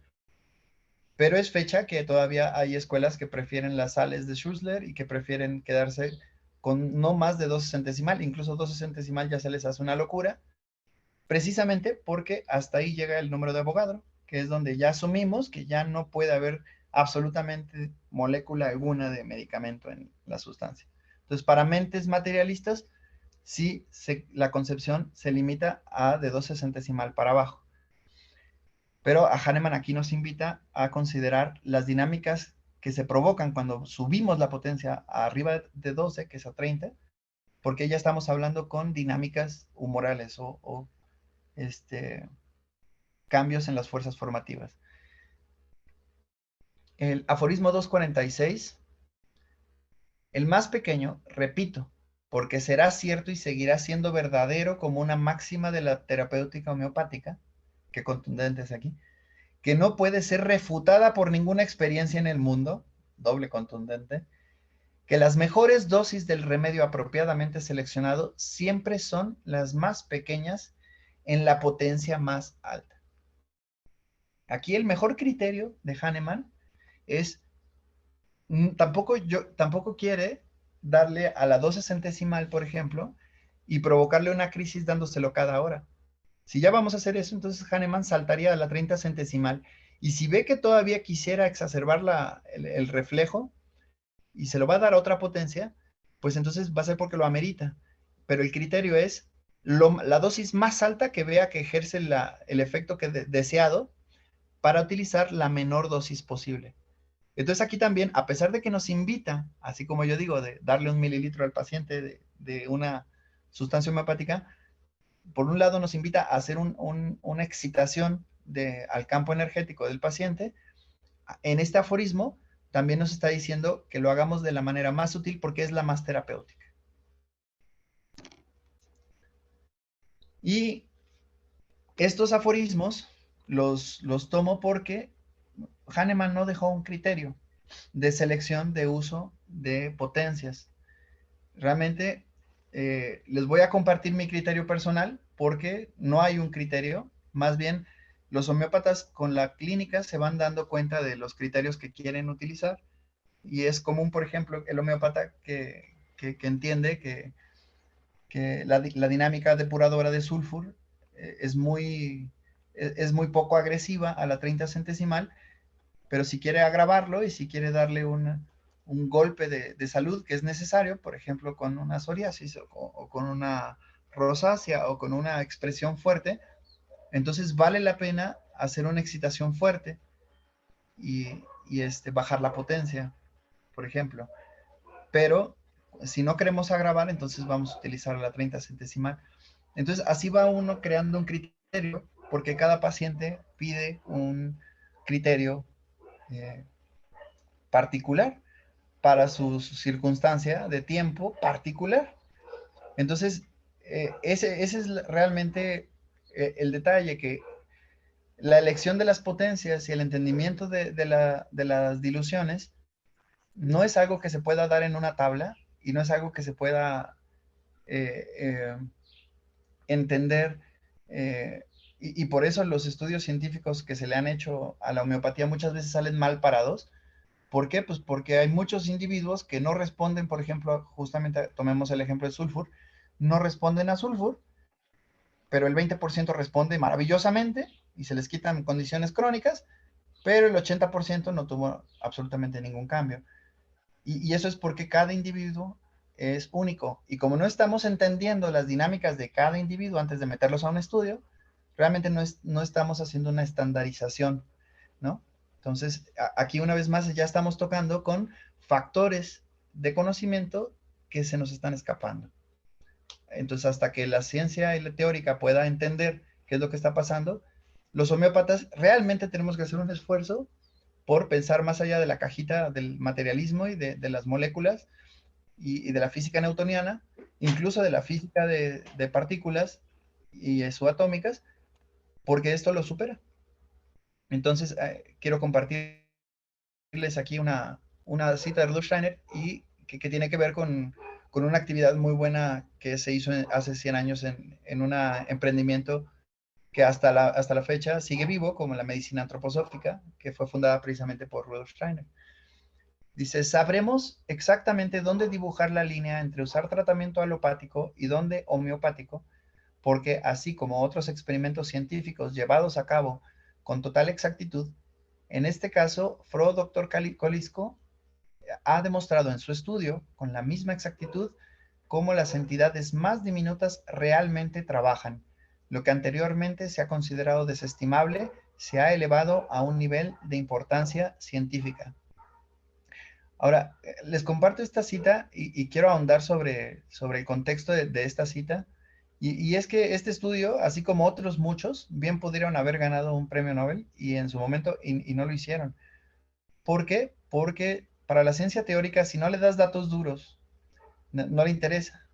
Pero es fecha que todavía hay escuelas que prefieren las sales de Schussler y que prefieren quedarse con no más de 2 centesimal, incluso 2 centesimal ya se les hace una locura, precisamente porque hasta ahí llega el número de Avogadro, que es donde ya asumimos que ya no puede haber absolutamente molécula alguna de medicamento en la sustancia. Entonces, para mentes materialistas, sí la concepción se limita a de 12 centesimal para abajo. Pero a Hahnemann aquí nos invita a considerar las dinámicas que se provocan cuando subimos la potencia a arriba de 12, que es a 30, porque ya estamos hablando con dinámicas humorales o cambios en las fuerzas formativas. el aforismo 246, el más pequeño, repito, porque será cierto y seguirá siendo verdadero como una máxima de la terapéutica homeopática, que contundente es aquí, que no puede ser refutada por ninguna experiencia en el mundo, doble contundente, que las mejores dosis del remedio apropiadamente seleccionado siempre son las más pequeñas en la potencia más alta. Aquí el mejor criterio de Hahnemann es, tampoco quiere darle a la dosis centesimal, por ejemplo, y provocarle una crisis dándoselo cada hora. Si ya vamos a hacer eso, entonces Hahnemann saltaría a la 30 centesimal. Y si ve que todavía quisiera exacerbar el reflejo y se lo va a dar a otra potencia, pues entonces va a ser porque lo amerita. Pero el criterio es la dosis más alta que vea que ejerce el efecto deseado para utilizar la menor dosis posible. Entonces aquí también, a pesar de que nos invita, así como yo digo, de darle 1 mililitro al paciente de una sustancia homeopática, por un lado nos invita a hacer una excitación al campo energético del paciente. En este aforismo también nos está diciendo que lo hagamos de la manera más sutil porque es la más terapéutica. Y estos aforismos los tomo porque Hahnemann no dejó un criterio de selección de uso de potencias. Realmente les voy a compartir mi criterio personal porque no hay un criterio, más bien los homeópatas con la clínica se van dando cuenta de los criterios que quieren utilizar y es común, por ejemplo, el homeópata que entiende que la dinámica depuradora de sulfur es muy poco agresiva a la 30 centesimal, pero si quiere agravarlo y si quiere darle un golpe de salud que es necesario, por ejemplo, con una psoriasis o con una rosácea o con una expresión fuerte, entonces vale la pena hacer una excitación fuerte y bajar la potencia, por ejemplo. Pero si no queremos agravar, entonces vamos a utilizar la 30 centesimal. Entonces así va uno creando un criterio, porque cada paciente pide un criterio particular para su circunstancia de tiempo particular. Entonces, ese es realmente el detalle, que la elección de las potencias y el entendimiento de las diluciones no es algo que se pueda dar en una tabla y no es algo que se pueda entender. Y por eso los estudios científicos que se le han hecho a la homeopatía muchas veces salen mal parados. ¿Por qué? Pues porque hay muchos individuos que no responden, por ejemplo, justamente tomemos el ejemplo de sulfur, no responden a sulfur, pero el 20% responde maravillosamente y se les quitan condiciones crónicas, pero el 80% no tuvo absolutamente ningún cambio. Y eso es porque cada individuo es único. Y como no estamos entendiendo las dinámicas de cada individuo antes de meterlos a un estudio, realmente no estamos haciendo una estandarización, ¿no? Entonces, aquí una vez más ya estamos tocando con factores de conocimiento que se nos están escapando. Entonces, hasta que la ciencia y la teórica pueda entender qué es lo que está pasando, los homeópatas realmente tenemos que hacer un esfuerzo por pensar más allá de la cajita del materialismo y de las moléculas y de la física newtoniana, incluso de la física de partículas y subatómicas, porque esto lo supera. Entonces, quiero compartirles aquí una cita de Rudolf Steiner y que tiene que ver con una actividad muy buena que se hizo hace 100 años en un emprendimiento que hasta la fecha sigue vivo, como la medicina antroposófica, que fue fundada precisamente por Rudolf Steiner. Dice, sabremos exactamente dónde dibujar la línea entre usar tratamiento alopático y dónde homeopático, porque así como otros experimentos científicos llevados a cabo con total exactitud, en este caso, Fro Dr. Colisco ha demostrado en su estudio, con la misma exactitud, cómo las entidades más diminutas realmente trabajan. Lo que anteriormente se ha considerado desestimable se ha elevado a un nivel de importancia científica. Ahora, les comparto esta cita y quiero ahondar sobre el contexto de esta cita. Y es que este estudio, así como otros muchos, bien pudieron haber ganado un premio Nobel y en su momento y no lo hicieron. ¿Por qué? Porque para la ciencia teórica, si no le das datos duros, no le interesa.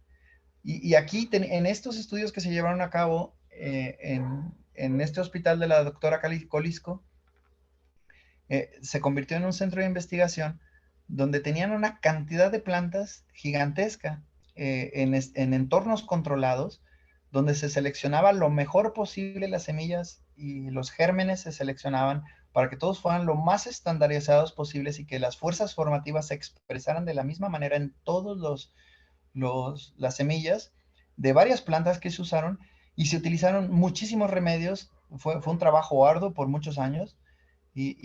Y aquí, en estos estudios que se llevaron a cabo en este hospital de la doctora Colisco, se convirtió en un centro de investigación donde tenían una cantidad de plantas gigantesca en entornos controlados, donde se seleccionaba lo mejor posible las semillas y los gérmenes se seleccionaban para que todos fueran lo más estandarizados posibles y que las fuerzas formativas se expresaran de la misma manera en todos las semillas de varias plantas que se usaron y se utilizaron muchísimos remedios. Fue un trabajo arduo por muchos años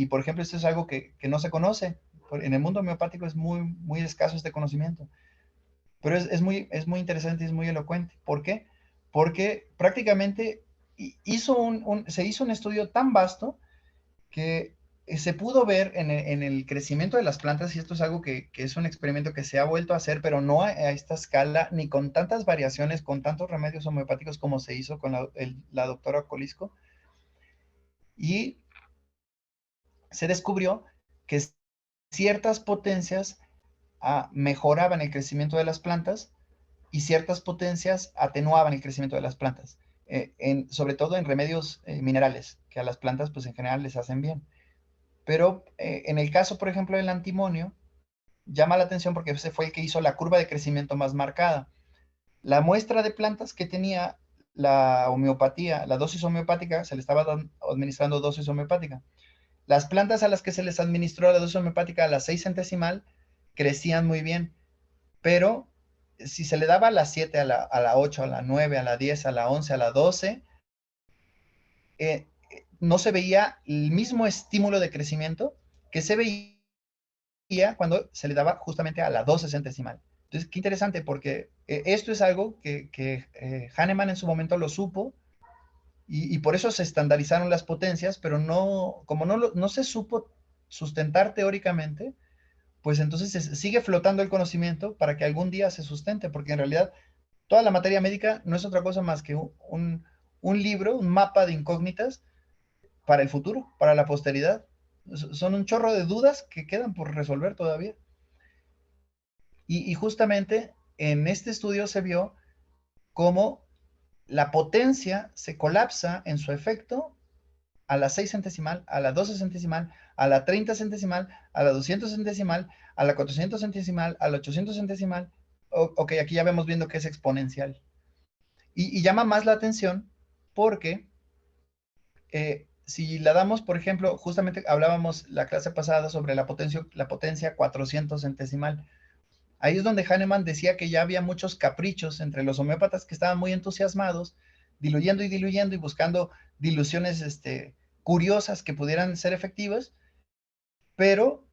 por ejemplo, esto es algo que no se conoce. En el mundo homeopático es muy, muy escaso este conocimiento, pero es muy interesante y es muy elocuente. ¿Por qué? Porque prácticamente se hizo un estudio tan vasto que se pudo ver en el crecimiento de las plantas, y esto es algo que es un experimento que se ha vuelto a hacer, pero no a esta escala, ni con tantas variaciones, con tantos remedios homeopáticos como se hizo con la doctora Colisco, y se descubrió que ciertas potencias mejoraban el crecimiento de las plantas y ciertas potencias atenuaban el crecimiento de las plantas, sobre todo en remedios minerales, que a las plantas pues en general les hacen bien. Pero en el caso, por ejemplo, del antimonio, llama la atención porque ese fue el que hizo la curva de crecimiento más marcada. La muestra de plantas que tenía la homeopatía, la dosis homeopática, se le estaba administrando dosis homeopática. Las plantas a las que se les administró la dosis homeopática a la 6 centesimal crecían muy bien, pero si se le daba a la 7, a la 8, a la 9, a la 10, a la 11, a la 12, no se veía el mismo estímulo de crecimiento que se veía cuando se le daba justamente a la 12 centesimal. Entonces, qué interesante, porque esto es algo que Hahnemann en su momento lo supo, y por eso se estandarizaron las potencias, pero como no se supo sustentar teóricamente, pues entonces sigue flotando el conocimiento para que algún día se sustente, porque en realidad toda la materia médica no es otra cosa más que un libro, un mapa de incógnitas para el futuro, para la posteridad. Son un chorro de dudas que quedan por resolver todavía. Y justamente en este estudio se vio cómo la potencia se colapsa en su efecto a la 6 centesimal, a la 12 centesimal, a la 30 centesimal, a la 200 centesimal, a la 400 centesimal, a la 800 centesimal. Ok, aquí ya vemos viendo que es exponencial. Y llama más la atención porque si la damos, por ejemplo, justamente hablábamos la clase pasada sobre la potencia 400 centesimal. Ahí es donde Hahnemann decía que ya había muchos caprichos entre los homeópatas que estaban muy entusiasmados, diluyendo y buscando diluciones curiosas que pudieran ser efectivas, pero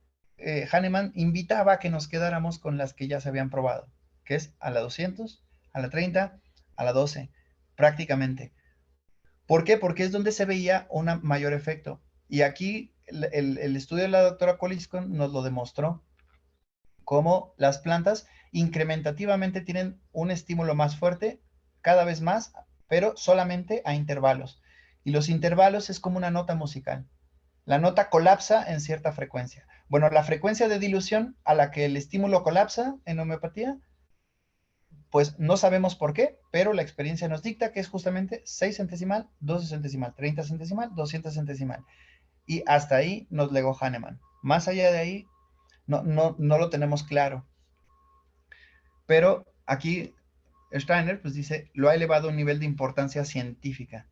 Hahnemann invitaba a que nos quedáramos con las que ya se habían probado, que es a la 200, a la 30, a la 12, prácticamente. ¿Por qué? Porque es donde se veía un mayor efecto. Y aquí el estudio de la doctora Colisco nos lo demostró, cómo las plantas incrementativamente tienen un estímulo más fuerte, cada vez más, pero solamente a intervalos. Y los intervalos es como una nota musical. La nota colapsa en cierta frecuencia. Bueno, la frecuencia de dilución a la que el estímulo colapsa en homeopatía, pues no sabemos por qué, pero la experiencia nos dicta que es justamente 6 centesimal, 12 centesimal, 30 centesimal, 200 centesimal. Y hasta ahí nos legó Hahnemann. Más allá de ahí, no lo tenemos claro. Pero aquí Steiner pues dice, lo ha elevado a un nivel de importancia científica.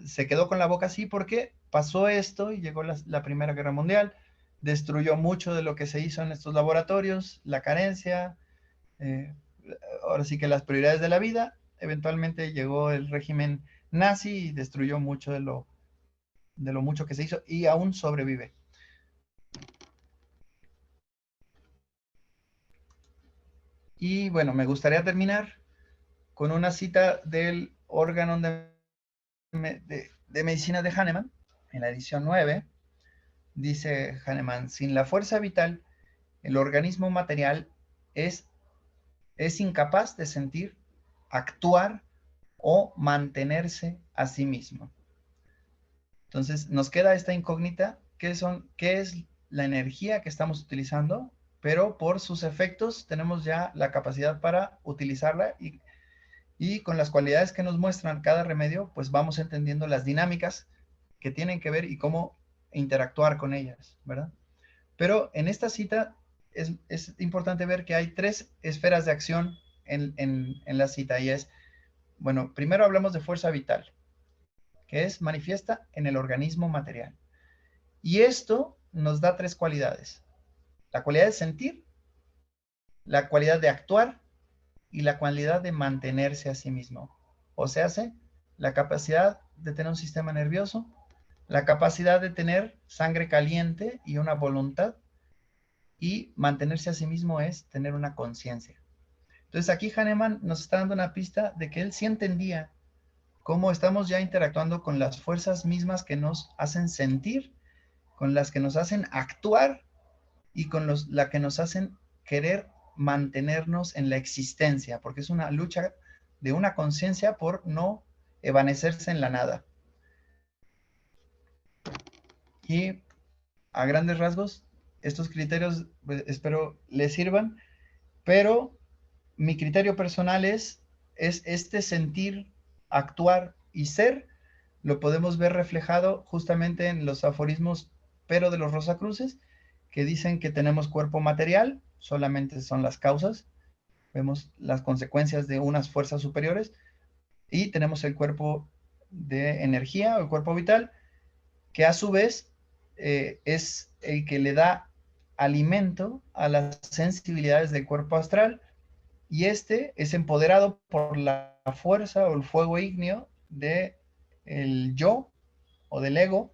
Se quedó con la boca así porque pasó esto y llegó la Primera Guerra Mundial, destruyó mucho de lo que se hizo en estos laboratorios, la carencia, ahora sí que las prioridades de la vida. Eventualmente llegó el régimen nazi y destruyó mucho de lo mucho que se hizo y aún sobrevive. Y bueno, me gustaría terminar con una cita del órgano de medicina de Hahnemann, en la edición 9, dice Hahnemann, sin la fuerza vital, el organismo material es incapaz de sentir, actuar o mantenerse a sí mismo. Entonces, nos queda esta incógnita, ¿qué es la energía que estamos utilizando, pero por sus efectos tenemos ya la capacidad para utilizarla y con las cualidades que nos muestran cada remedio, pues vamos entendiendo las dinámicas que tienen que ver y cómo interactuar con ellas, ¿verdad? Pero en esta cita es importante ver que hay 3 esferas de acción en la cita y es, bueno, primero hablamos de fuerza vital, que es manifiesta en el organismo material. Y esto nos da 3 cualidades. La cualidad de sentir, la cualidad de actuar y la cualidad de mantenerse a sí mismo. O sea, la capacidad de tener un sistema nervioso, la capacidad de tener sangre caliente y una voluntad, y mantenerse a sí mismo es tener una conciencia. Entonces aquí Hahnemann nos está dando una pista de que él sí entendía cómo estamos ya interactuando con las fuerzas mismas que nos hacen sentir, con las que nos hacen actuar y con la que nos hacen querer mantenernos en la existencia, porque es una lucha de una conciencia por no evanecerse en la nada. Y a grandes rasgos, estos criterios pues, espero les sirvan, pero mi criterio personal es este sentir, actuar y ser, lo podemos ver reflejado justamente en los aforismos, pero de los Rosacruces, que dicen que tenemos cuerpo material, solamente son las causas, vemos las consecuencias de unas fuerzas superiores, y tenemos el cuerpo de energía o el cuerpo vital, que a su vez es el que le da alimento a las sensibilidades del cuerpo astral, y este es empoderado por la fuerza o el fuego ígneo de el yo o del ego,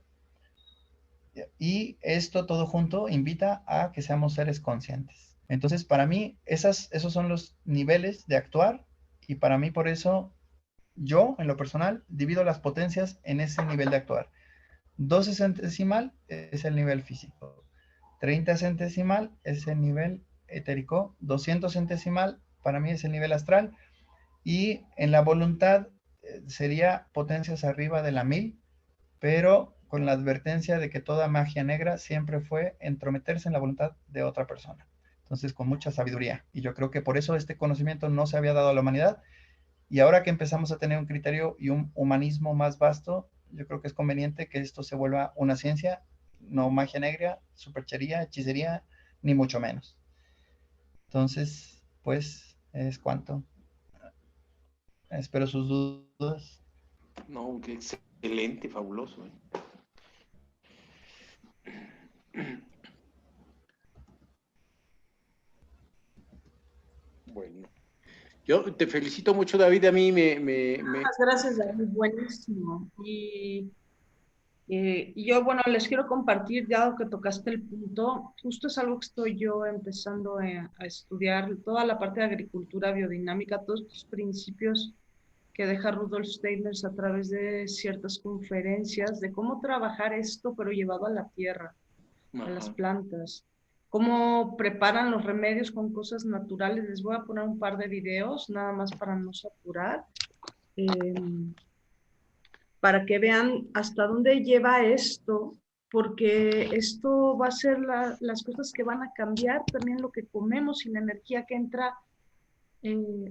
y esto todo junto invita a que seamos seres conscientes. Entonces, para mí, esos son los niveles de actuar, y para mí por eso yo, en lo personal, divido las potencias en ese nivel de actuar. 12 centesimal es el nivel físico, 30 centesimal es el nivel etérico, 200 centesimal para mí es el nivel astral, y en la voluntad sería potencias arriba de la 1000, pero con la advertencia de que toda magia negra siempre fue entrometerse en la voluntad de otra persona. Entonces, con mucha sabiduría. Y yo creo que por eso este conocimiento no se había dado a la humanidad. Y ahora que empezamos a tener un criterio y un humanismo más vasto, yo creo que es conveniente que esto se vuelva una ciencia, no magia negra, superchería, hechicería, ni mucho menos. Entonces, pues, es cuanto. Espero sus dudas. No, qué excelente, fabuloso. Bueno, yo te felicito mucho, David. A mí Muchas gracias, David, buenísimo. Y yo, bueno, les quiero compartir, ya que tocaste el punto, justo es algo que estoy yo empezando a estudiar, toda la parte de agricultura biodinámica, todos estos principios que deja Rudolf Steiner a través de ciertas conferencias, de cómo trabajar esto, pero llevado a la tierra, a las plantas, cómo preparan los remedios con cosas naturales. Les voy a poner un par de videos, nada más para no saturar. Para que vean hasta dónde lleva esto, porque esto va a ser las cosas que van a cambiar también lo que comemos y la energía que entra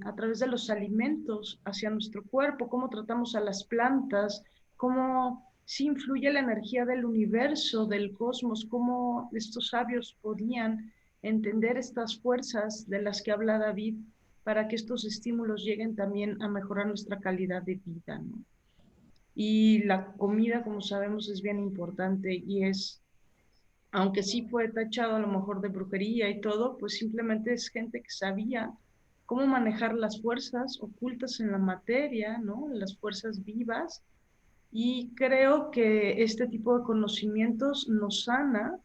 a través de los alimentos hacia nuestro cuerpo, cómo tratamos a las plantas, cómo sí influye la energía del universo, del cosmos, cómo estos sabios podían entender estas fuerzas de las que habla David para que estos estímulos lleguen también a mejorar nuestra calidad de vida, ¿no? Y la comida, como sabemos, es bien importante y es, aunque sí fue tachado a lo mejor de brujería y todo, pues simplemente es gente que sabía cómo manejar las fuerzas ocultas en la materia, ¿no? Las fuerzas vivas. Y creo que este tipo de conocimientos nos sana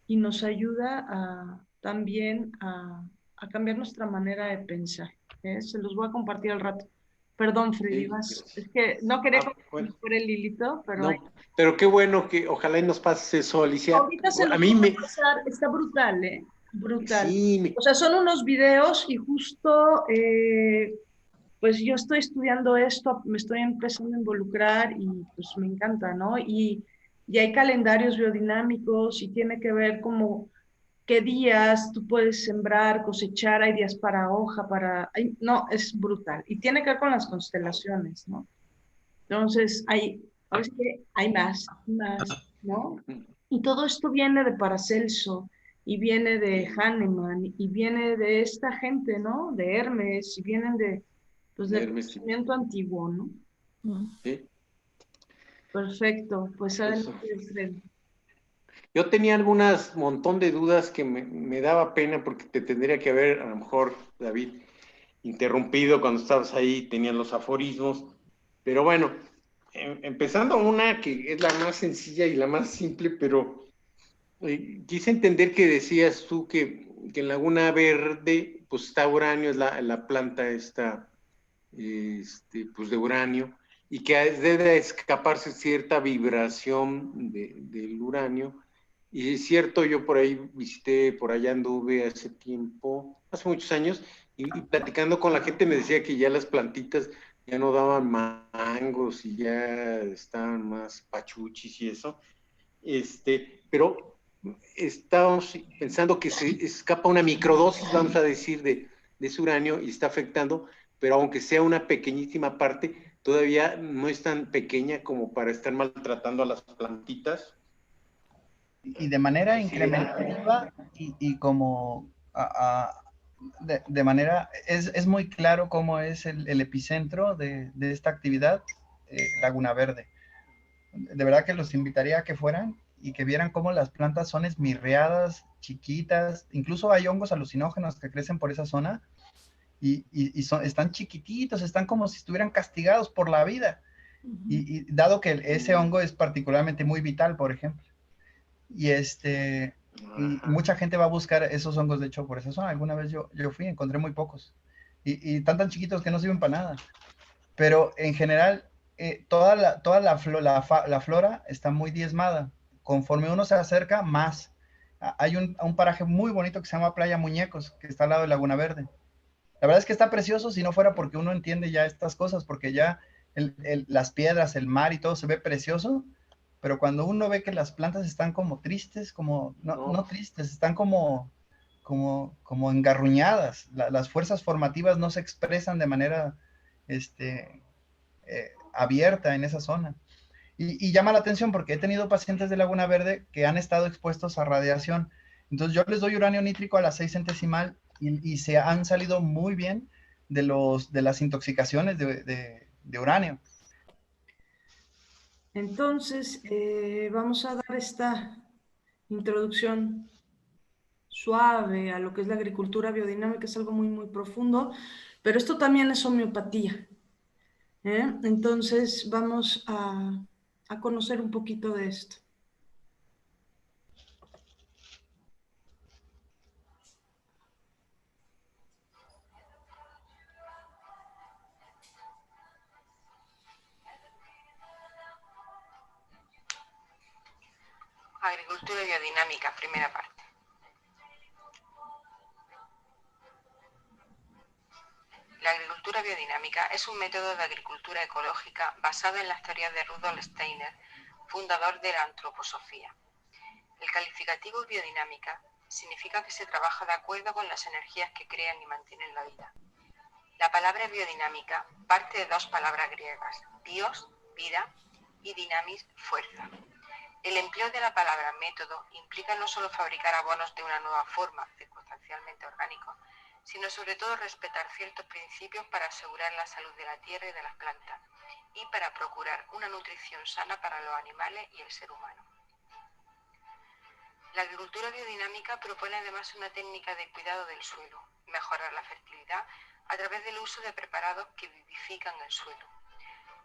y nos ayuda también a cambiar nuestra manera de pensar, ¿eh? Se los voy a compartir al rato. Perdón, Freddy, es que no quería bueno, por el hilito, pero no, pero qué bueno que ojalá y nos pases eso, Alicia. ahorita se A los mí voy me... a pasar, está brutal, ¿eh? Brutal. Sí, O sea, son unos videos y justo, pues yo estoy estudiando esto, me estoy empezando a involucrar y pues me encanta, ¿no? Y y hay calendarios biodinámicos y tiene que ver como qué días tú puedes sembrar, cosechar, hay días para hoja, no, es brutal. Y tiene que ver con las constelaciones, ¿no? Entonces, ahora sí que hay más, ¿no? Y todo esto viene de Paracelso, y viene de Hahnemann, y viene de esta gente, ¿no? De Hermes, y vienen pues, del Hermes, sí. conocimiento antiguo, ¿no? Sí. Perfecto, pues Eso. adelante, Alfredo. Yo tenía algunas montón de dudas que me daba pena porque te tendría que haber, a lo mejor, David, interrumpido cuando estabas ahí, tenían los aforismos. Pero bueno, empezando una que es la más sencilla y la más simple, pero quise entender que decías tú que en Laguna Verde, pues está uranio, es la planta esta, pues de uranio, y que debe escaparse cierta vibración del uranio. Y es cierto, yo por ahí visité, por allá anduve hace tiempo, hace muchos años, y platicando con la gente me decía que ya las plantitas ya no daban mangos y ya estaban más pachuchis y eso. Pero estábamos pensando que se escapa una microdosis, vamos a decir, de ese uranio y está afectando, pero aunque sea una pequeñísima parte, todavía no es tan pequeña como para estar maltratando a las plantitas. Y de manera incrementativa y como de manera, es muy claro cómo es el epicentro de esta actividad, Laguna Verde. De verdad que los invitaría a que fueran y que vieran cómo las plantas son esmirreadas, chiquitas, incluso hay hongos alucinógenos que crecen por esa zona y están chiquititos, están como si estuvieran castigados por la vida. Y dado que ese hongo es particularmente muy vital, por ejemplo. Y y mucha gente va a buscar esos hongos, de hecho, por esa zona. Alguna vez yo fui, encontré muy pocos. Y están tan chiquitos que no sirven para nada. Pero en general, la flora está muy diezmada. Conforme uno se acerca, más. Hay un paraje muy bonito que se llama Playa Muñecos, que está al lado de Laguna Verde. La verdad es que está precioso si no fuera porque uno entiende ya estas cosas, porque ya las piedras, el mar y todo se ve precioso, pero cuando uno ve que las plantas están como tristes, como, no tristes, están como engarruñadas, las fuerzas formativas no se expresan de manera abierta en esa zona. Y llama la atención porque he tenido pacientes de Laguna Verde que han estado expuestos a radiación. Entonces yo les doy uranio nítrico a las 6 centesimal y se han salido muy bien de las intoxicaciones de uranio. Entonces, vamos a dar esta introducción suave a lo que es la agricultura biodinámica, es algo muy, muy profundo, pero esto también es homeopatía. Entonces, vamos a conocer un poquito de esto. Agricultura biodinámica, primera parte. La agricultura biodinámica es un método de agricultura ecológica basado en las teorías de Rudolf Steiner, fundador de la antroposofía. El calificativo biodinámica significa que se trabaja de acuerdo con las energías que crean y mantienen la vida. La palabra biodinámica parte de dos palabras griegas, bios, vida, y dynamis, fuerza. El empleo de la palabra método implica no solo fabricar abonos de una nueva forma, circunstancialmente orgánicos, sino sobre todo respetar ciertos principios para asegurar la salud de la tierra y de las plantas, y para procurar una nutrición sana para los animales y el ser humano. La agricultura biodinámica propone además una técnica de cuidado del suelo, mejorar la fertilidad a través del uso de preparados que vivifican el suelo.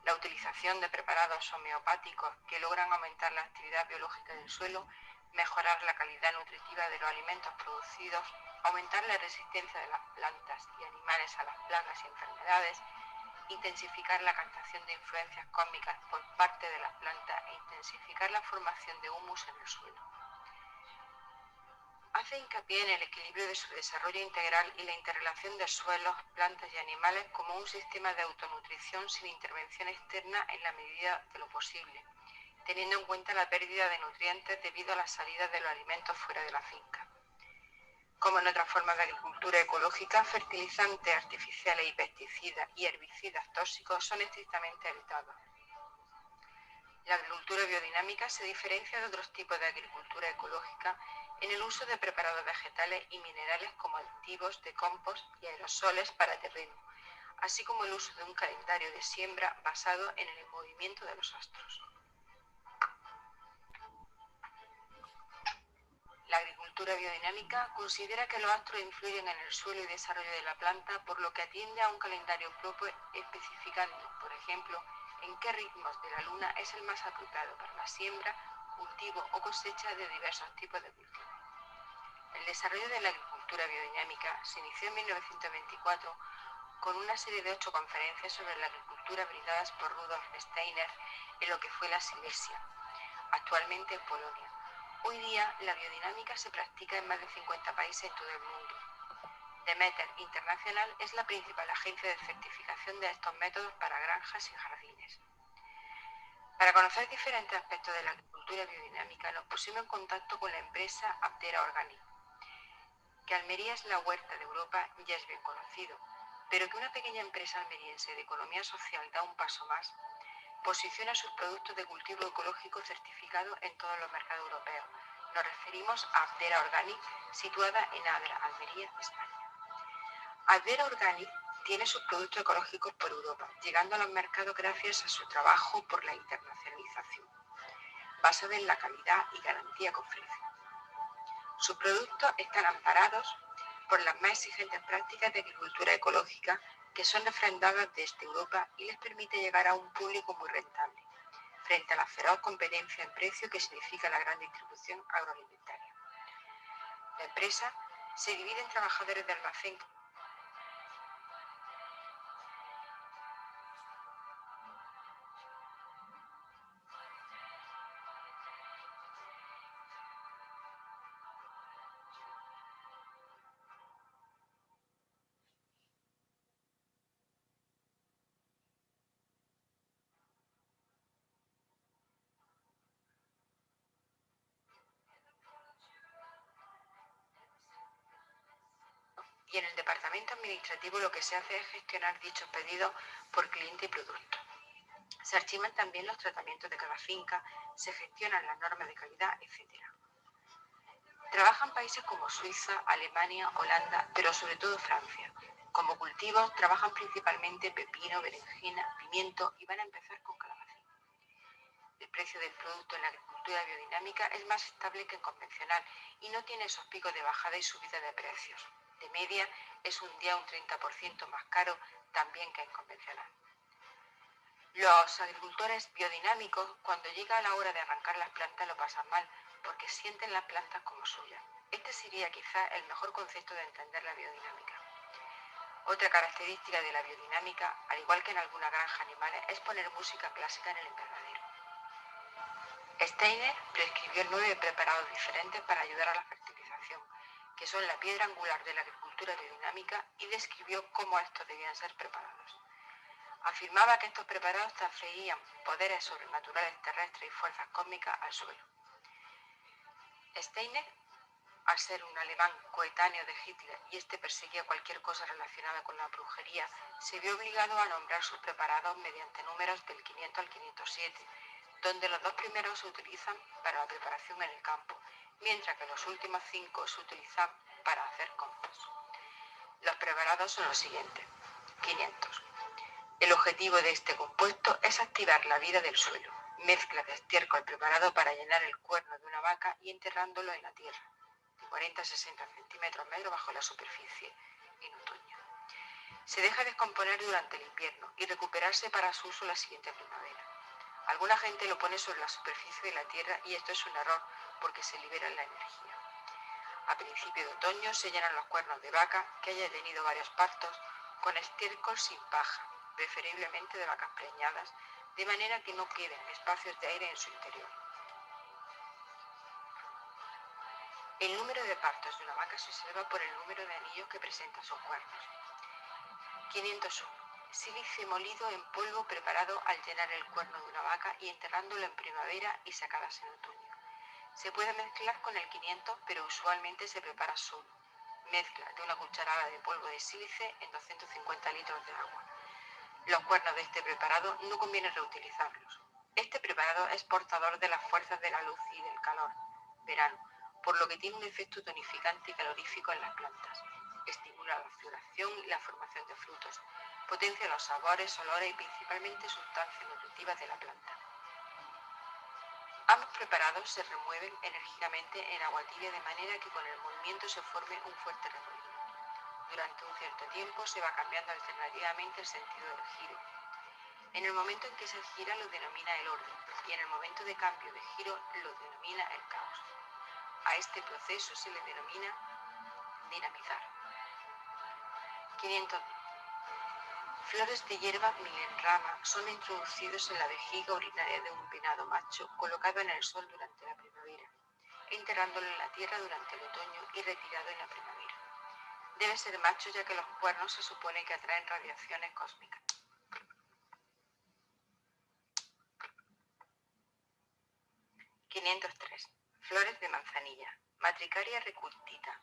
La utilización de preparados homeopáticos que logran aumentar la actividad biológica del suelo, mejorar la calidad nutritiva de los alimentos producidos, aumentar la resistencia de las plantas y animales a las plagas y enfermedades, intensificar la captación de influencias cósmicas por parte de las plantas e intensificar la formación de humus en el suelo. Hace hincapié en el equilibrio de su desarrollo integral y la interrelación de suelos, plantas y animales como un sistema de autonutrición sin intervención externa en la medida de lo posible, teniendo en cuenta la pérdida de nutrientes debido a la salida de los alimentos fuera de la finca. Como en otras formas de agricultura ecológica, fertilizantes artificiales y pesticidas y herbicidas tóxicos son estrictamente evitados. La agricultura biodinámica se diferencia de otros tipos de agricultura ecológica en el uso de preparados vegetales y minerales como aditivos de compost y aerosoles para terreno, así como el uso de un calendario de siembra basado en el movimiento de los astros. La agricultura biodinámica considera que los astros influyen en el suelo y desarrollo de la planta, por lo que atiende a un calendario propio especificando, por ejemplo, en qué ritmos de la luna es el más apropiado para la siembra, cultivo o cosecha de diversos tipos de cultivos. El desarrollo de la agricultura biodinámica se inició en 1924 con una serie de 8 conferencias sobre la agricultura brindadas por Rudolf Steiner en lo que fue la Silesia, actualmente Polonia. Hoy día la biodinámica se practica en más de 50 países en todo el mundo. Demeter Internacional es la principal agencia de certificación de estos métodos para granjas y jardines. Para conocer diferentes aspectos de la agricultura biodinámica nos pusimos en contacto con la empresa Abdera Organic, que Almería es la huerta de Europa ya es bien conocido, pero que una pequeña empresa almeriense de economía social da un paso más, posiciona sus productos de cultivo ecológico certificados en todos los mercados europeos. Nos referimos a Abdera Organic, situada en Adra, Almería, España. Abdera Organic tiene sus productos ecológicos por Europa, llegando a los mercados gracias a su trabajo por la internacionalización, basado en la calidad y garantía que ofrece. Sus productos están amparados por las más exigentes prácticas de agricultura ecológica que son refrendadas desde Europa y les permite llegar a un público muy rentable, frente a la feroz competencia en precio que significa la gran distribución agroalimentaria. La empresa se divide en trabajadores de almacén y en el departamento administrativo lo que se hace es gestionar dichos pedidos por cliente y producto. Se archivan también los tratamientos de cada finca, se gestionan las normas de calidad, etc. Trabajan países como Suiza, Alemania, Holanda, pero sobre todo Francia. Como cultivos trabajan principalmente pepino, berenjena, pimiento y van a empezar con calabacín. El precio del producto en la agricultura biodinámica es más estable que en convencional y no tiene esos picos de bajada y subida de precios. De media es un día un 30% más caro también que en convencional. Los agricultores biodinámicos, cuando llega la hora de arrancar las plantas, lo pasan mal, porque sienten las plantas como suyas. Este sería quizás el mejor concepto de entender la biodinámica. Otra característica de la biodinámica, al igual que en algunas granjas animales, es poner música clásica en el invernadero. Steiner prescribió 9 preparados diferentes para ayudar a la fertilización, que son la piedra angular de la agricultura biodinámica, y describió cómo estos debían ser preparados. Afirmaba que estos preparados transferían poderes sobrenaturales terrestres y fuerzas cósmicas al suelo. Steiner, al ser un alemán coetáneo de Hitler y este perseguía cualquier cosa relacionada con la brujería, se vio obligado a nombrar sus preparados mediante números del 500 al 507, donde los 2 primeros se utilizan para la preparación en el campo, mientras que los últimos 5 se utilizan para hacer compost. Los preparados son los siguientes. 500. El objetivo de este compuesto es activar la vida del suelo. Mezcla de estiércol preparado para llenar el cuerno de una vaca y enterrándolo en la tierra, de 40 a 60 centímetros metros bajo la superficie, en otoño. Se deja descomponer durante el invierno y recuperarse para su uso la siguiente primavera. Alguna gente lo pone sobre la superficie de la tierra y esto es un error porque se libera la energía. A principios de otoño se llenan los cuernos de vaca que haya tenido varios partos con estiércol sin paja, preferiblemente de vacas preñadas, de manera que no queden espacios de aire en su interior. El número de partos de una vaca se observa por el número de anillos que presenta sus cuernos. 501. sílice molido en polvo preparado al llenar el cuerno de una vaca y enterrándolo en primavera y sacadas en otoño. Se puede mezclar con el 500, pero usualmente se prepara solo. Mezcla de una cucharada de polvo de sílice en 250 litros de agua. Los cuernos de este preparado no conviene reutilizarlos. Este preparado es portador de las fuerzas de la luz y del calor, verano, por lo que tiene un efecto tonificante y calorífico en las plantas. Estimula la floración y la formación de frutos. Potencia los sabores, olores y principalmente sustancias nutritivas de la planta. Ambos preparados se remueven enérgicamente en agua tibia de manera que con el movimiento se forme un fuerte remolino. Durante un cierto tiempo se va cambiando alternativamente el sentido del giro. En el momento en que se gira lo denomina el orden y en el momento de cambio de giro lo denomina el caos. A este proceso se le denomina dinamizar. 500. Flores de hierba milenrama son introducidos en la vejiga urinaria de un venado macho colocado en el sol durante la primavera, enterrándolo en la tierra durante el otoño y retirado en la primavera. Debe ser macho ya que los cuernos se supone que atraen radiaciones cósmicas. 503. Flores de manzanilla, Matricaria recurtita.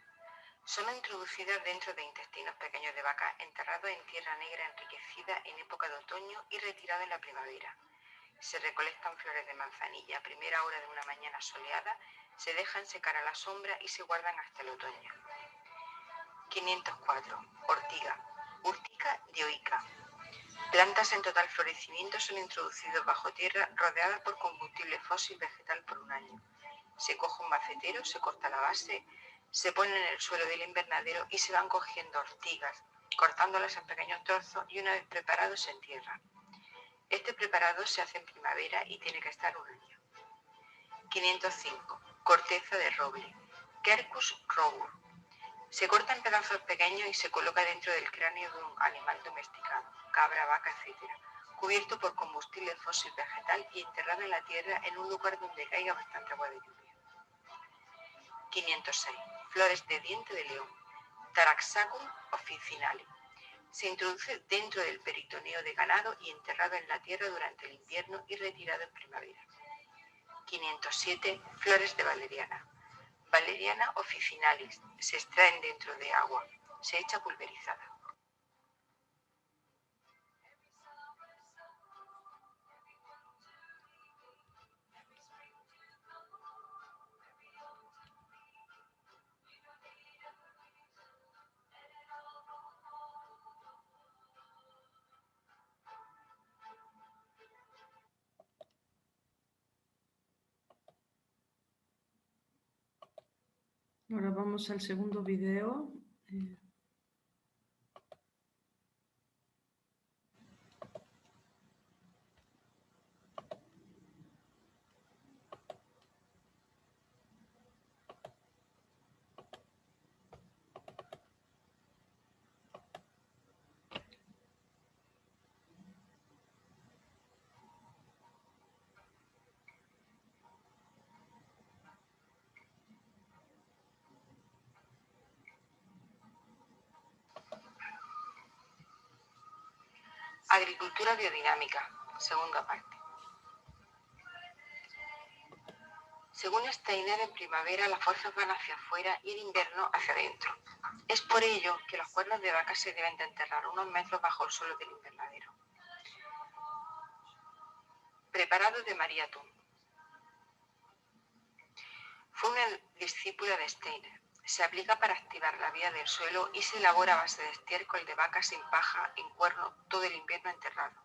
Son introducidas dentro de intestinos pequeños de vaca, enterrados en tierra negra enriquecida en época de otoño y retirado en la primavera. Se recolectan flores de manzanilla a primera hora de una mañana soleada, se dejan secar a la sombra y se guardan hasta el otoño. 504. Ortiga, Urtica dioica. Plantas en total florecimiento son introducidas bajo tierra rodeadas por combustible fósil vegetal por un año. Se coge un macetero, se corta la base, se pone en el suelo del invernadero y se van cogiendo ortigas, cortándolas en pequeños trozos y una vez preparado se entierra. Este preparado se hace en primavera y tiene que estar un año. 505. Corteza de roble, Quercus robur. Se corta en pedazos pequeños y se coloca dentro del cráneo de un animal domesticado, cabra, vaca, etc., cubierto por combustible fósil vegetal y enterrado en la tierra en un lugar donde caiga bastante agua de lluvia. 506. Flores de diente de león, Taraxacum officinale. Se introduce dentro del peritoneo de ganado y enterrado en la tierra durante el invierno y retirado en primavera. 507. Flores de valeriana, Valeriana officinalis. Se extraen dentro de agua. Se echa pulverizada. Ahora vamos al segundo video. Agricultura biodinámica, segunda parte. Según Steiner, en primavera las fuerzas van hacia afuera y en invierno hacia adentro. Es por ello que los cuernos de vaca se deben de enterrar unos metros bajo el suelo del invernadero. Preparado de María Thun. Fue una discípula de Steiner. Se aplica para activar la vía del suelo y se elabora a base de estiércol de vaca sin paja en cuerno todo el invierno enterrado,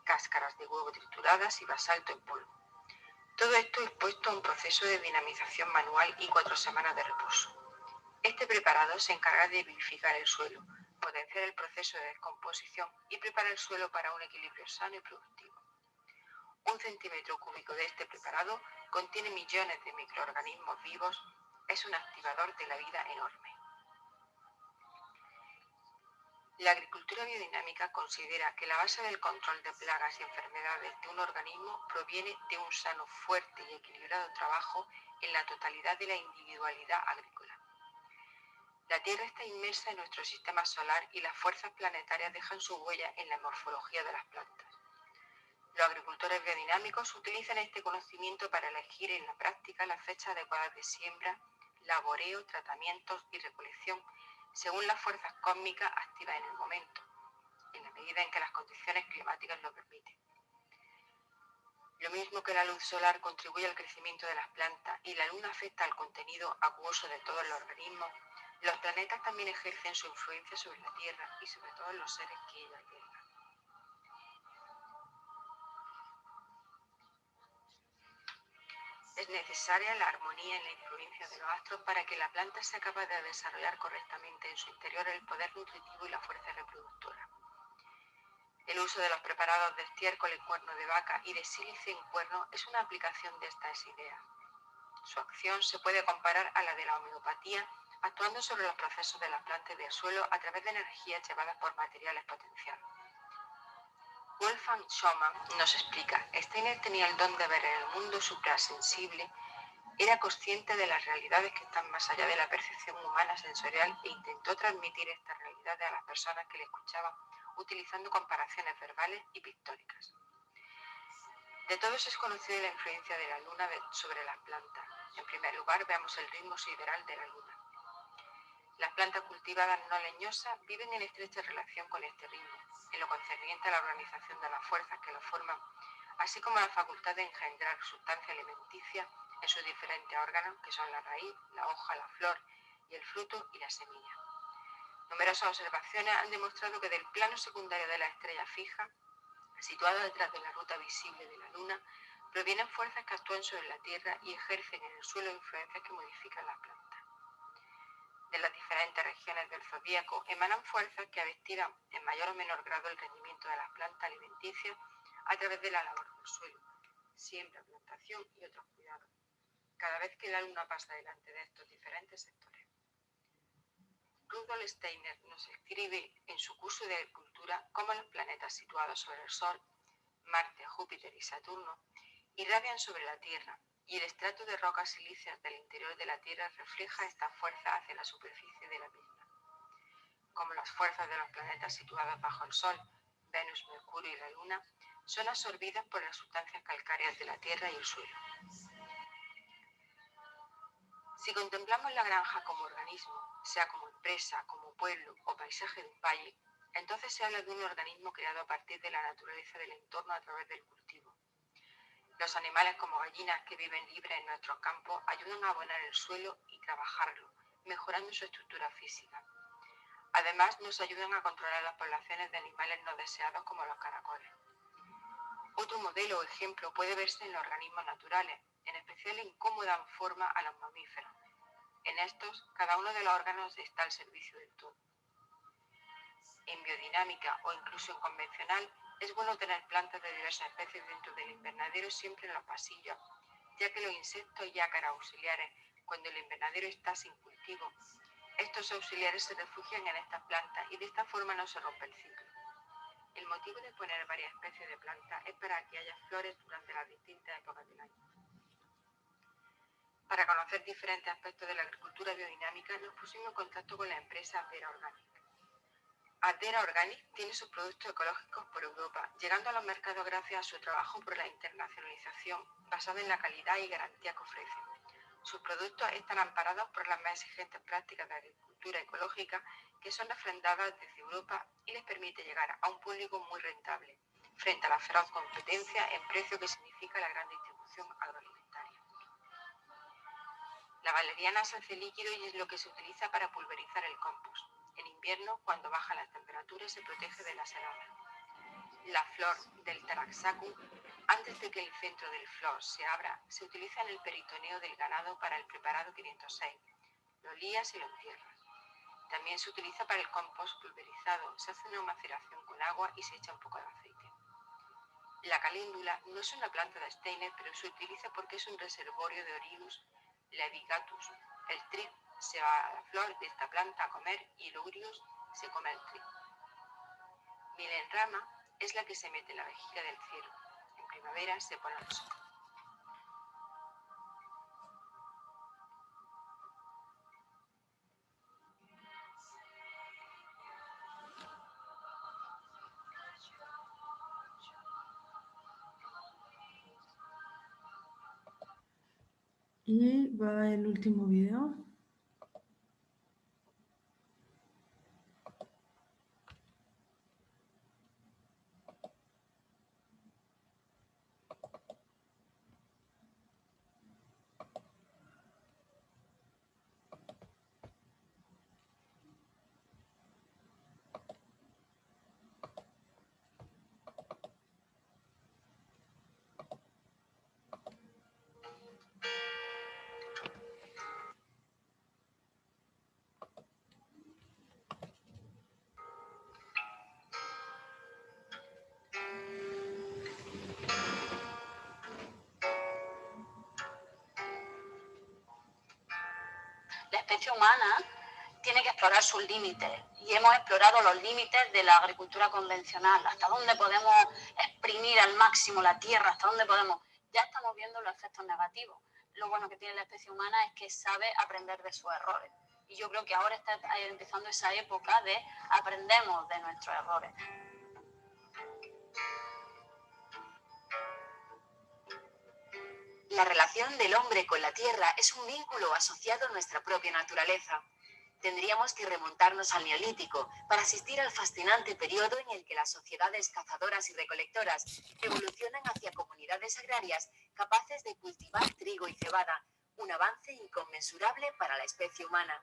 cáscaras de huevo trituradas y basalto en polvo. Todo esto expuesto a un proceso de dinamización manual y 4 semanas de reposo. Este preparado se encarga de vivificar el suelo, potenciar el proceso de descomposición y preparar el suelo para un equilibrio sano y productivo. 1 centímetro cúbico de este preparado contiene millones de microorganismos vivos, es un activador de la vida enorme. La agricultura biodinámica considera que la base del control de plagas y enfermedades de un organismo proviene de un sano, fuerte y equilibrado trabajo en la totalidad de la individualidad agrícola. La Tierra está inmersa en nuestro sistema solar y las fuerzas planetarias dejan su huella en la morfología de las plantas. Los agricultores biodinámicos utilizan este conocimiento para elegir en la práctica las fechas adecuadas de siembra, laboreo, tratamientos y recolección según las fuerzas cósmicas activas en el momento, en la medida en que las condiciones climáticas lo permiten. Lo mismo que la luz solar contribuye al crecimiento de las plantas y la luna afecta al contenido acuoso de todos los organismos, los planetas también ejercen su influencia sobre la Tierra y sobre todos los seres que ella alberga. Es necesaria la armonía en la influencia de los astros para que la planta sea capaz de desarrollar correctamente en su interior el poder nutritivo y la fuerza reproductora. El uso de los preparados de estiércol en cuerno de vaca y de sílice en cuerno es una aplicación de estas ideas. Su acción se puede comparar a la de la homeopatía, actuando sobre los procesos de las plantas y del suelo a través de energías llevadas por materiales potenciados. Wolfgang Schumann nos explica, Steiner tenía el don de ver en el mundo suprasensible, era consciente de las realidades que están más allá de la percepción humana sensorial e intentó transmitir estas realidades a las personas que le escuchaban utilizando comparaciones verbales y pictóricas. De todos es conocida la influencia de la luna sobre las plantas. En primer lugar, veamos el ritmo sideral de la luna. Las plantas cultivadas no leñosas viven en estrecha relación con este ritmo, en lo concerniente a la organización de las fuerzas que lo forman, así como la facultad de engendrar sustancia alimenticia en sus diferentes órganos, que son la raíz, la hoja, la flor y el fruto y la semilla. Numerosas observaciones han demostrado que del plano secundario de la estrella fija, situado detrás de la ruta visible de la luna, provienen fuerzas que actúan sobre la Tierra y ejercen en el suelo influencias que modifican las plantas. De las diferentes regiones del zodíaco emanan fuerzas que activan en mayor o menor grado el rendimiento de las plantas alimenticias a través de la labor del suelo, siembra, plantación y otros cuidados, cada vez que la luna pasa delante de estos diferentes sectores. Rudolf Steiner nos escribe en su curso de agricultura cómo los planetas situados sobre el Sol, Marte, Júpiter y Saturno, irradian sobre la Tierra y el estrato de rocas silíceas del interior de la Tierra refleja esta fuerza hacia la superficie de la misma. Como las fuerzas de los planetas situados bajo el Sol, Venus, Mercurio y la Luna, son absorbidas por las sustancias calcáreas de la Tierra y el suelo. Si contemplamos la granja como organismo, sea como empresa, como pueblo o paisaje de un valle, entonces se habla de un organismo creado a partir de la naturaleza del entorno a través del cultivo. Los animales como gallinas que viven libres en nuestros campos ayudan a abonar el suelo y trabajarlo, mejorando su estructura física. Además, nos ayudan a controlar las poblaciones de animales no deseados como los caracoles. Otro modelo o ejemplo puede verse en los organismos naturales, en especial en cómo dan forma a los mamíferos. En estos, cada uno de los órganos está al servicio del todo. En biodinámica o incluso en convencional, es bueno tener plantas de diversas especies dentro del invernadero siempre en los pasillos, ya que los insectos y ácaros auxiliares, cuando el invernadero está sin cultivo, estos auxiliares se refugian en estas plantas y de esta forma no se rompe el ciclo. El motivo de poner varias especies de plantas es para que haya flores durante las distintas épocas del año. Para conocer diferentes aspectos de la agricultura biodinámica, nos pusimos en contacto con la empresa Addera Organic. Addera Organic tiene sus productos ecológicos por Europa, llegando a los mercados gracias a su trabajo por la internacionalización basada en la calidad y garantía que ofrecen. Sus productos están amparados por las más exigentes prácticas de agricultura ecológica que son refrendadas desde Europa y les permite llegar a un público muy rentable, frente a la feroz competencia en precio que significa la gran distribución agroalimentaria. La valeriana se hace líquido y es lo que se utiliza para pulverizar el compost. En invierno, cuando bajan las temperaturas, se protege de las heladas. La flor del Taraxacum, antes de que el centro del flor se abra, se utiliza en el peritoneo del ganado para el preparado 506. Lo lías y lo entierras. También se utiliza para el compost pulverizado. Se hace una maceración con agua y se echa un poco de aceite. La caléndula no es una planta de Steiner, pero se utiliza porque es un reservorio de Orius levigatus. El trip se va a la flor de esta planta a comer y el Orius se come el trip. Milenrama es la que se mete en la vejiga del cielo. En primavera se pone al sol. Y va el último video. La especie humana tiene que explorar sus límites y hemos explorado los límites de la agricultura convencional, hasta dónde podemos exprimir al máximo la tierra, hasta dónde podemos. Ya estamos viendo los efectos negativos. Lo bueno que tiene la especie humana es que sabe aprender de sus errores. Y yo creo que ahora está empezando esa época de aprendemos de nuestros errores. La relación del hombre con la tierra es un vínculo asociado a nuestra propia naturaleza. Tendríamos que remontarnos al Neolítico para asistir al fascinante periodo en el que las sociedades cazadoras y recolectoras evolucionan hacia comunidades agrarias capaces de cultivar trigo y cebada, un avance inconmensurable para la especie humana.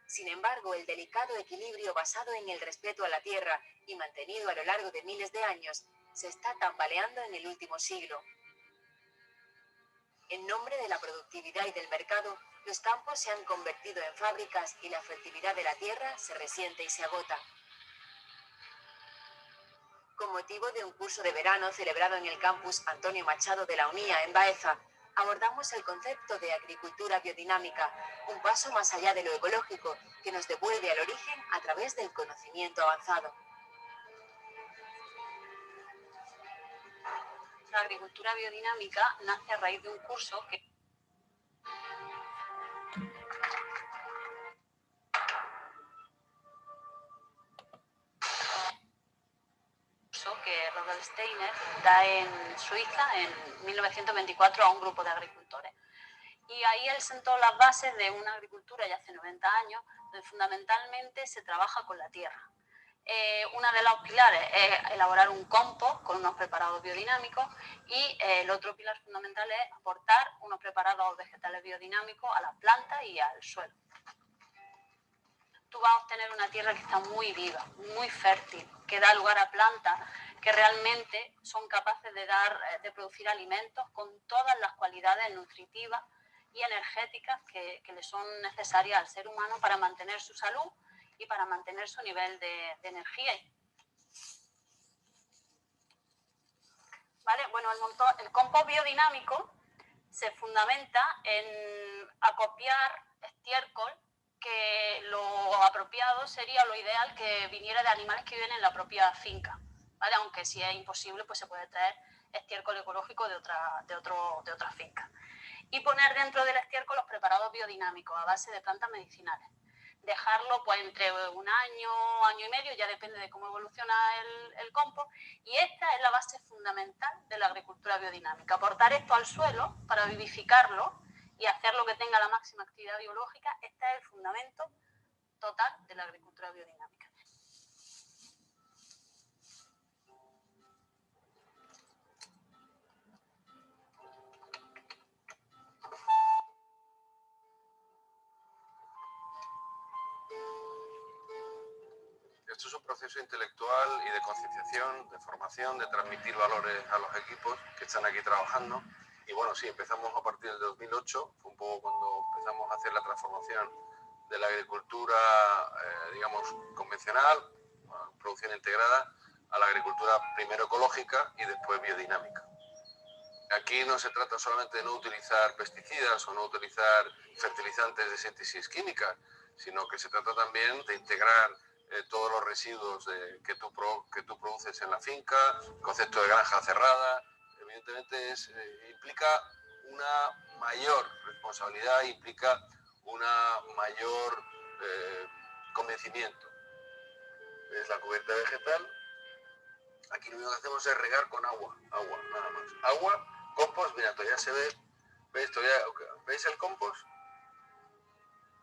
Sin embargo, el delicado equilibrio basado en el respeto a la tierra y mantenido a lo largo de miles de años se está tambaleando en el último siglo. En nombre de la productividad y del mercado, los campos se han convertido en fábricas y la fertilidad de la tierra se resiente y se agota. Con motivo de un curso de verano celebrado en el campus Antonio Machado de la UNIA en Baeza, abordamos el concepto de agricultura biodinámica, un paso más allá de lo ecológico que nos devuelve al origen a través del conocimiento avanzado. La agricultura biodinámica nace a raíz de un curso que Rudolf Steiner da en Suiza en 1924 a un grupo de agricultores. Y ahí él sentó las bases de una agricultura ya hace 90 años, donde fundamentalmente se trabaja con la tierra. Una de los pilares es elaborar un compost con unos preparados biodinámicos y el otro pilar fundamental es aportar unos preparados vegetales biodinámicos a las plantas y al suelo. Tú vas a obtener una tierra que está muy viva, muy fértil, que da lugar a plantas que realmente son capaces de producir alimentos con todas las cualidades nutritivas y energéticas que le son necesarias al ser humano para mantener su salud y para mantener su nivel de energía. ¿Vale? Bueno, el compost biodinámico se fundamenta en acopiar estiércol, que lo apropiado sería lo ideal que viniera de animales que viven en la propia finca, ¿vale? Aunque si es imposible, pues se puede traer estiércol ecológico de otra finca. Y poner dentro del estiércol los preparados biodinámicos a base de plantas medicinales. Dejarlo pues entre un año, año y medio, ya depende de cómo evoluciona el compost, y esta es la base fundamental de la agricultura biodinámica, aportar esto al suelo para vivificarlo y hacerlo que tenga la máxima actividad biológica. Este es el fundamento total de la agricultura biodinámica. Esto es un proceso intelectual y de concienciación, de formación, de transmitir valores a los equipos que están aquí trabajando. Y bueno, sí, empezamos a partir del 2008, fue un poco cuando empezamos a hacer la transformación de la agricultura, digamos, convencional, producción integrada, a la agricultura primero ecológica y después biodinámica. Aquí no se trata solamente de no utilizar pesticidas o no utilizar fertilizantes de síntesis química, sino que se trata también de integrar todos los residuos que tú produces en la finca, el concepto de granja cerrada. Evidentemente implica una mayor responsabilidad, implica una mayor convencimiento. Es la cubierta vegetal. Aquí lo único que hacemos es regar con agua, nada más. Agua, compost, mira, todavía se ve, ¿ves? Todavía, ¿Veis el compost?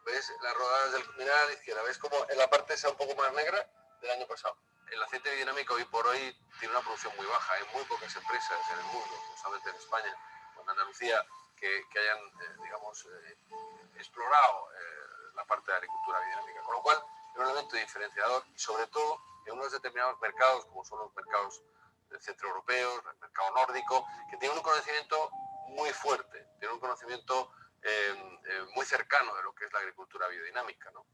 ¿Veis las rodadas del... Mirad a la izquierda, ¿veis como en la parte esa un poco más negra del año pasado? El aceite biodinámico hoy por hoy tiene una producción muy baja. Hay muy pocas empresas en el mundo, no solamente en España o en Andalucía, que hayan, digamos, explorado la parte de agricultura biodinámica. Con lo cual, es un elemento diferenciador y sobre todo en unos determinados mercados, como son los mercados centroeuropeos, el mercado nórdico, que tienen un conocimiento muy fuerte, tienen un conocimiento muy cercano de lo que es la agricultura biodinámica, ¿no?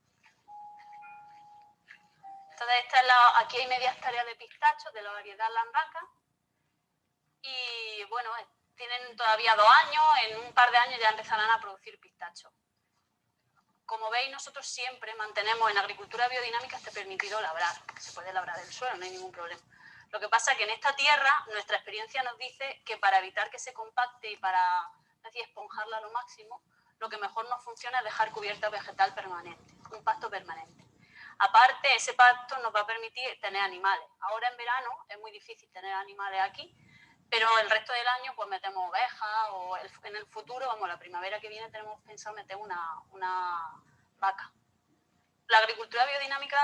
Entonces, aquí hay media hectárea de pistacho de la variedad Lambaca y bueno, tienen todavía 2 años, en un par de años ya empezarán a producir pistacho. Como veis, nosotros siempre mantenemos en agricultura biodinámica está permitido labrar, se puede labrar el suelo, no hay ningún problema. Lo que pasa es que en esta tierra nuestra experiencia nos dice que para evitar que se compacte y para así esponjarla a lo máximo, lo que mejor nos funciona es dejar cubierta vegetal permanente, un pasto permanente. Aparte, ese pasto nos va a permitir tener animales. Ahora en verano es muy difícil tener animales aquí, pero el resto del año pues metemos ovejas o en el futuro, vamos, la primavera que viene tenemos pensado meter una vaca. La agricultura biodinámica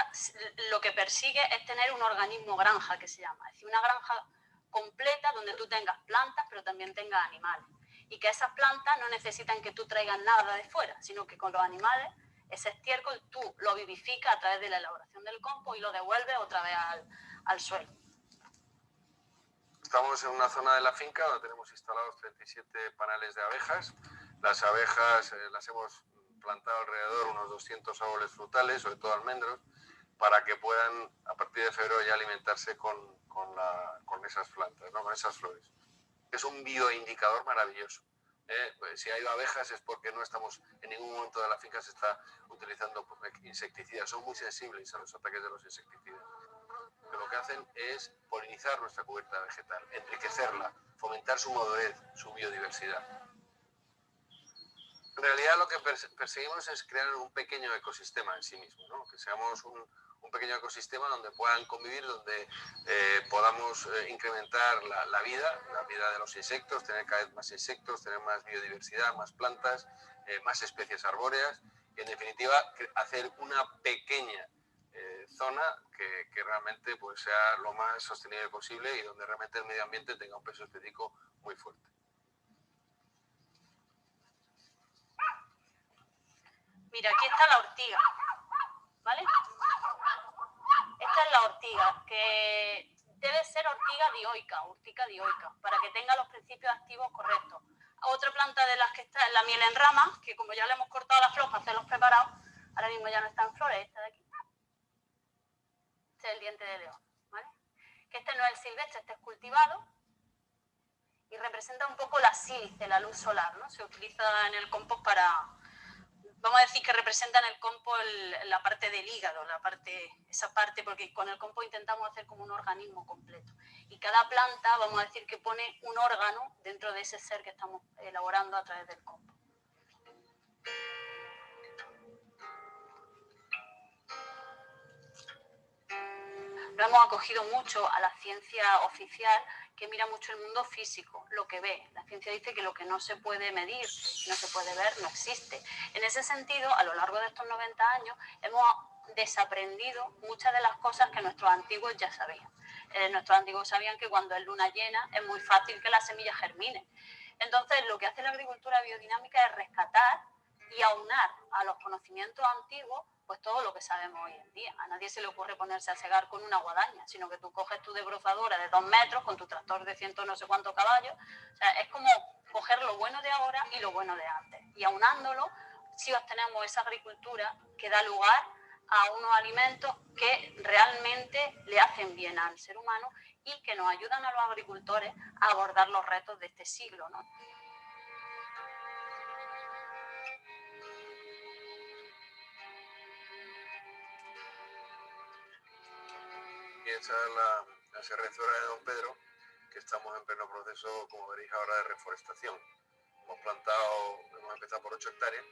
lo que persigue es tener un organismo granja, que se llama, es decir, una granja completa donde tú tengas plantas, pero también tengas animales. Y que esas plantas no necesitan que tú traigas nada de fuera, sino que con los animales, ese estiércol tú lo vivificas a través de la elaboración del compost y lo devuelves otra vez al suelo. Estamos en una zona de la finca donde tenemos instalados 37 paneles de abejas. Las abejas las hemos plantado alrededor unos 200 árboles frutales, sobre todo almendros, para que puedan a partir de febrero ya alimentarse con esas plantas, ¿no? Con esas flores. Es un bioindicador maravilloso. Pues si hay abejas es porque no estamos, en ningún momento de la finca se está utilizando insecticidas. Son muy sensibles a los ataques de los insecticidas. Que lo que hacen es polinizar nuestra cubierta vegetal, enriquecerla, fomentar su madurez, su biodiversidad. En realidad lo que perseguimos es crear un pequeño ecosistema en sí mismo, ¿no? Que seamos un pequeño ecosistema donde puedan convivir, donde podamos incrementar la vida de los insectos, tener cada vez más insectos, tener más biodiversidad, más plantas, más especies arbóreas y en definitiva hacer una pequeña zona que realmente pues, sea lo más sostenible posible y donde realmente el medio ambiente tenga un peso estético muy fuerte. Mira, aquí está la ortiga, ¿vale? Esta es la ortiga, que debe ser ortiga dioica, para que tenga los principios activos correctos. Otra planta de las que está es la miel en rama, que como ya le hemos cortado la flor para hacer los preparados, ahora mismo ya no está en flores, esta de aquí. Este es el diente de león, ¿vale? Que este no es el silvestre, este es cultivado y representa un poco la sílice, la luz solar, ¿no? Se utiliza en el compost para... Vamos a decir que representa en el compost la parte del hígado, esa parte, porque con el compost intentamos hacer como un organismo completo. Y cada planta, vamos a decir que pone un órgano dentro de ese ser que estamos elaborando a través del compost. Lo hemos acogido mucho a la ciencia oficial, que mira mucho el mundo físico, lo que ve. La ciencia dice que lo que no se puede medir, no se puede ver, no existe. En ese sentido, a lo largo de estos 90 años, hemos desaprendido muchas de las cosas que nuestros antiguos ya sabían. Nuestros antiguos sabían que cuando es luna llena es muy fácil que la semilla germine. Entonces, lo que hace la agricultura biodinámica es rescatar y aunar a los conocimientos antiguos pues todo lo que sabemos hoy en día. A nadie se le ocurre ponerse a segar con una guadaña, sino que tú coges tu desbrozadora de 2 metros con tu tractor de 100 no sé cuántos caballos. O sea, es como coger lo bueno de ahora y lo bueno de antes. Y aunándolo, sí obtenemos esa agricultura que da lugar a unos alimentos que realmente le hacen bien al ser humano y que nos ayudan a los agricultores a abordar los retos de este siglo, ¿no? Y esa es la serrezuela de Don Pedro, que estamos en pleno proceso, como veréis ahora, de reforestación. Hemos empezado por 8 hectáreas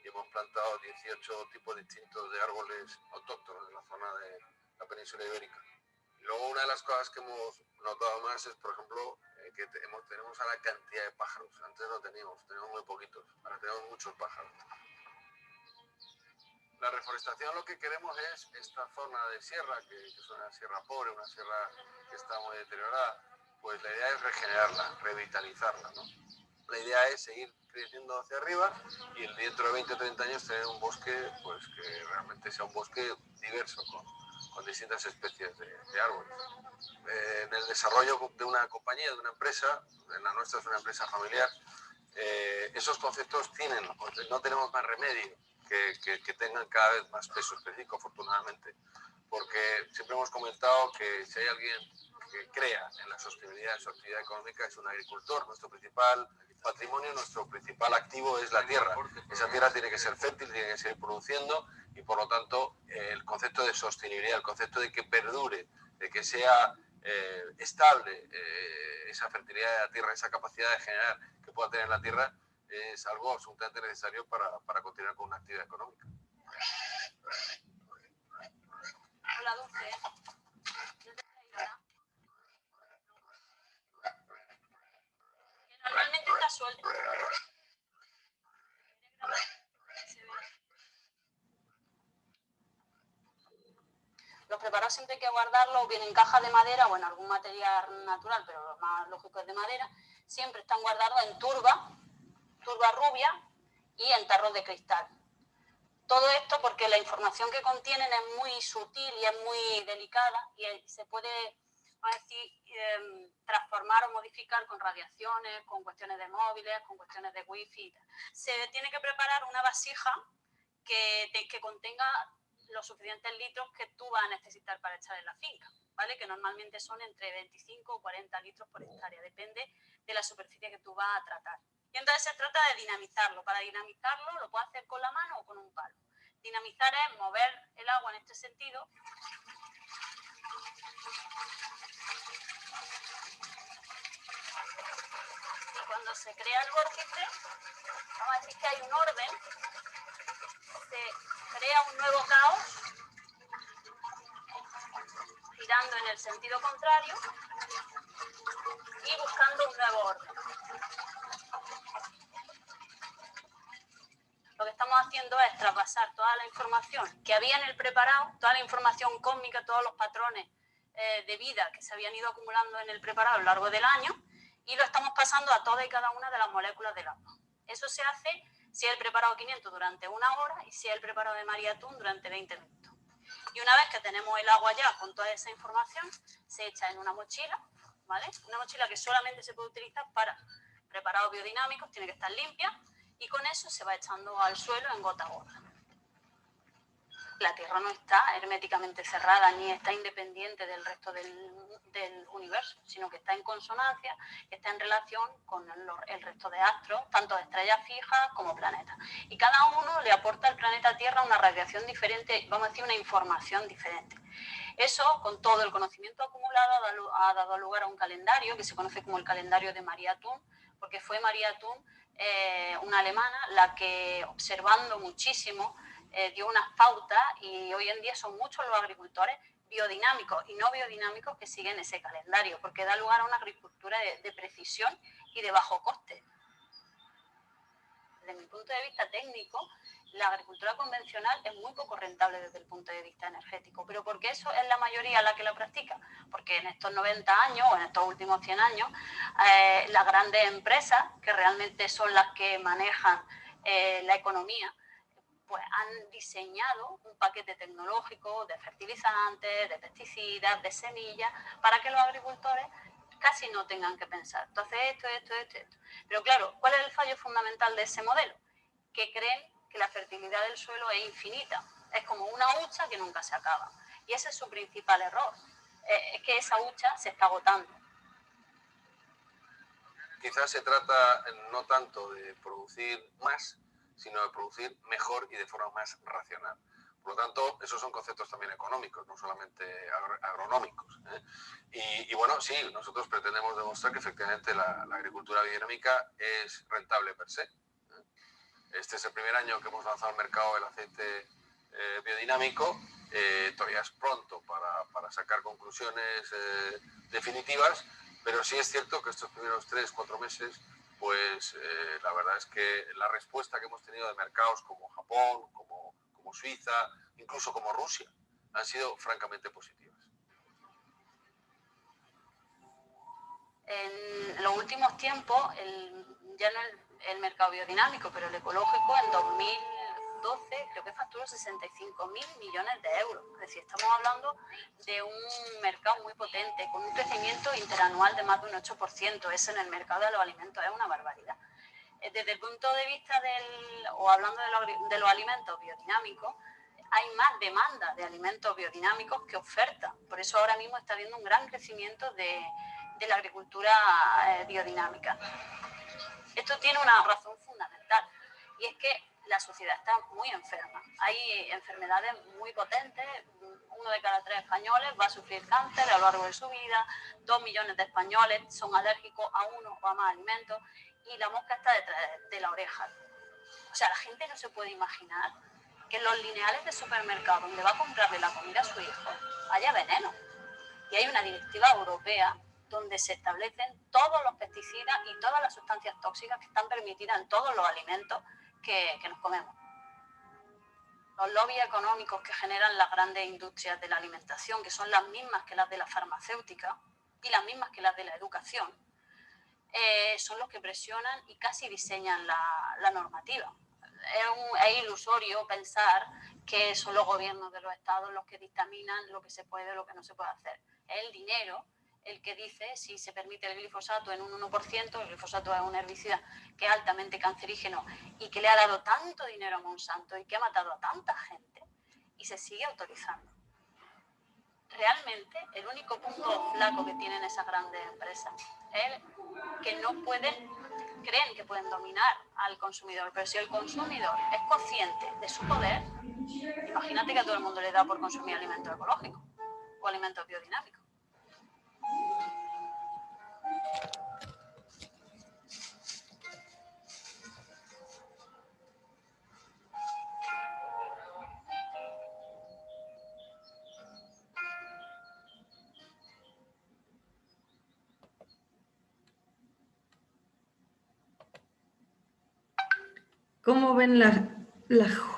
y hemos plantado 18 tipos distintos de árboles autóctonos de la zona de la península ibérica. Y luego una de las cosas que hemos notado más es, por ejemplo, que tenemos ahora cantidad de pájaros. Antes no teníamos muy poquitos, ahora tenemos muchos pájaros. La reforestación lo que queremos es esta zona de sierra, que es una sierra pobre, una sierra que está muy deteriorada, pues la idea es regenerarla, revitalizarla, ¿no? La idea es seguir creciendo hacia arriba y dentro de 20 o 30 años tener un bosque pues, que realmente sea un bosque diverso, con distintas especies de árboles. En el desarrollo de una compañía, de una empresa, la nuestra es una empresa familiar, esos conceptos no tenemos más remedio que tengan cada vez más peso específico, afortunadamente, porque siempre hemos comentado que si hay alguien que crea en la sostenibilidad de su actividad económica es un agricultor. Nuestro principal patrimonio, nuestro principal activo es la tierra. Esa tierra tiene que ser fértil, tiene que seguir produciendo y por lo tanto el concepto de sostenibilidad, el concepto de que perdure, de que sea estable esa fertilidad de la tierra, esa capacidad de generar que pueda tener la tierra, es algo absolutamente necesario para continuar con una actividad económica. Hola, Dulce. Normalmente está suelto. Los preparados siempre hay que guardarlos bien en cajas de madera o en algún material natural, pero lo más lógico es de madera. Siempre están guardados en turba rubia y en tarros de cristal. Todo esto porque la información que contienen es muy sutil y es muy delicada y se puede, vamos a decir, transformar o modificar con radiaciones, con cuestiones de móviles, con cuestiones de wifi. Se tiene que preparar una vasija que contenga los suficientes litros que tú vas a necesitar para echar en la finca, ¿vale? Que normalmente son entre 25 o 40 litros por hectárea, depende de la superficie que tú vas a tratar. Y entonces se trata de dinamizarlo. Para dinamizarlo lo puedes hacer con la mano o con un palo. Dinamizar es mover el agua en este sentido. Y cuando se crea el vórtice, vamos a decir que hay un orden, se crea un nuevo caos, girando en el sentido contrario y buscando un nuevo orden. Lo que estamos haciendo es traspasar toda la información que había en el preparado, toda la información cósmica, todos los patrones de vida que se habían ido acumulando en el preparado a lo largo del año y lo estamos pasando a todas y cada una de las moléculas del agua. Eso se hace si es el preparado 500 durante 1 hora y si es el preparado de María Atún durante 20 minutos. Y una vez que tenemos el agua ya con toda esa información, se echa en una mochila, ¿vale? Una mochila que solamente se puede utilizar para preparados biodinámicos, tiene que estar limpia, y con eso se va echando al suelo en gota a gota. La Tierra no está herméticamente cerrada ni está independiente del resto del universo, sino que está en consonancia, está en relación con el resto de astros, tanto de estrellas fijas como planetas. Y cada uno le aporta al planeta Tierra una radiación diferente, vamos a decir, una información diferente. Eso, con todo el conocimiento acumulado, ha dado lugar a un calendario que se conoce como el calendario de María Atún, porque fue María Atún, una alemana, la que, observando muchísimo, dio unas pautas y hoy en día son muchos los agricultores biodinámicos y no biodinámicos que siguen ese calendario, porque da lugar a una agricultura de precisión y de bajo coste. Desde mi punto de vista técnico, la agricultura convencional es muy poco rentable desde el punto de vista energético, pero porque eso es la mayoría la que la practica, porque en estos 90 años o en estos últimos 100 años, las grandes empresas, que realmente son las que manejan la economía, pues han diseñado un paquete tecnológico de fertilizantes, de pesticidas, de semillas, para que los agricultores casi no tengan que pensar. Entonces, esto. Pero claro, ¿cuál es el fallo fundamental de ese modelo? Que creen que la fertilidad del suelo es infinita. Es como una hucha que nunca se acaba. Y ese es su principal error. Es que esa hucha se está agotando. Quizás se trata no tanto de producir más, sino de producir mejor y de forma más racional. Por lo tanto, esos son conceptos también económicos, no solamente agronómicos. Y bueno, sí, nosotros pretendemos demostrar que efectivamente la agricultura biodinámica es rentable per se. Este es el primer año que hemos lanzado al mercado el aceite biodinámico. Todavía es pronto para sacar conclusiones definitivas, Pero sí es cierto que estos primeros 3-4 meses, pues la verdad es que la respuesta que hemos tenido de mercados como Japón, como Suiza, incluso como Rusia, han sido francamente positivas. En los últimos tiempos, ya no el mercado biodinámico, pero el ecológico, en 2012 creo que facturó 65.000 millones de euros. Es decir, estamos hablando de un mercado muy potente, con un crecimiento interanual de más de un 8%. Eso en el mercado de los alimentos es una barbaridad. Desde el punto de vista o hablando de los alimentos biodinámicos, hay más demanda de alimentos biodinámicos que oferta. Por eso ahora mismo está habiendo un gran crecimiento de la agricultura biodinámica. Esto tiene una razón fundamental, y es que la sociedad está muy enferma. Hay enfermedades muy potentes. 1 de cada 3 españoles va a sufrir cáncer a lo largo de su vida. 2 millones de españoles son alérgicos a uno o a más alimentos, y la mosca está detrás de la oreja. O sea, la gente no se puede imaginar que en los lineales de supermercado donde va a comprarle la comida a su hijo haya veneno. Y hay una directiva europea donde se establecen todos los pesticidas y todas las sustancias tóxicas que están permitidas en todos los alimentos que nos comemos. Los lobbies económicos que generan las grandes industrias de la alimentación, que son las mismas que las de la farmacéutica y las mismas que las de la educación, son los que presionan y casi diseñan la normativa. Es ilusorio pensar que son los gobiernos de los estados los que dictaminan lo que se puede o lo que no se puede hacer. Es el dinero el que dice si se permite el glifosato en un 1%. El glifosato es un herbicida que es altamente cancerígeno y que le ha dado tanto dinero a Monsanto y que ha matado a tanta gente, y se sigue autorizando. Realmente el único punto flaco que tienen esas grandes empresas es que no creen que pueden dominar al consumidor, pero si el consumidor es consciente de su poder, imagínate que a todo el mundo le da por consumir alimentos ecológicos o alimentos biodinámicos. ¿Cómo ven la joya?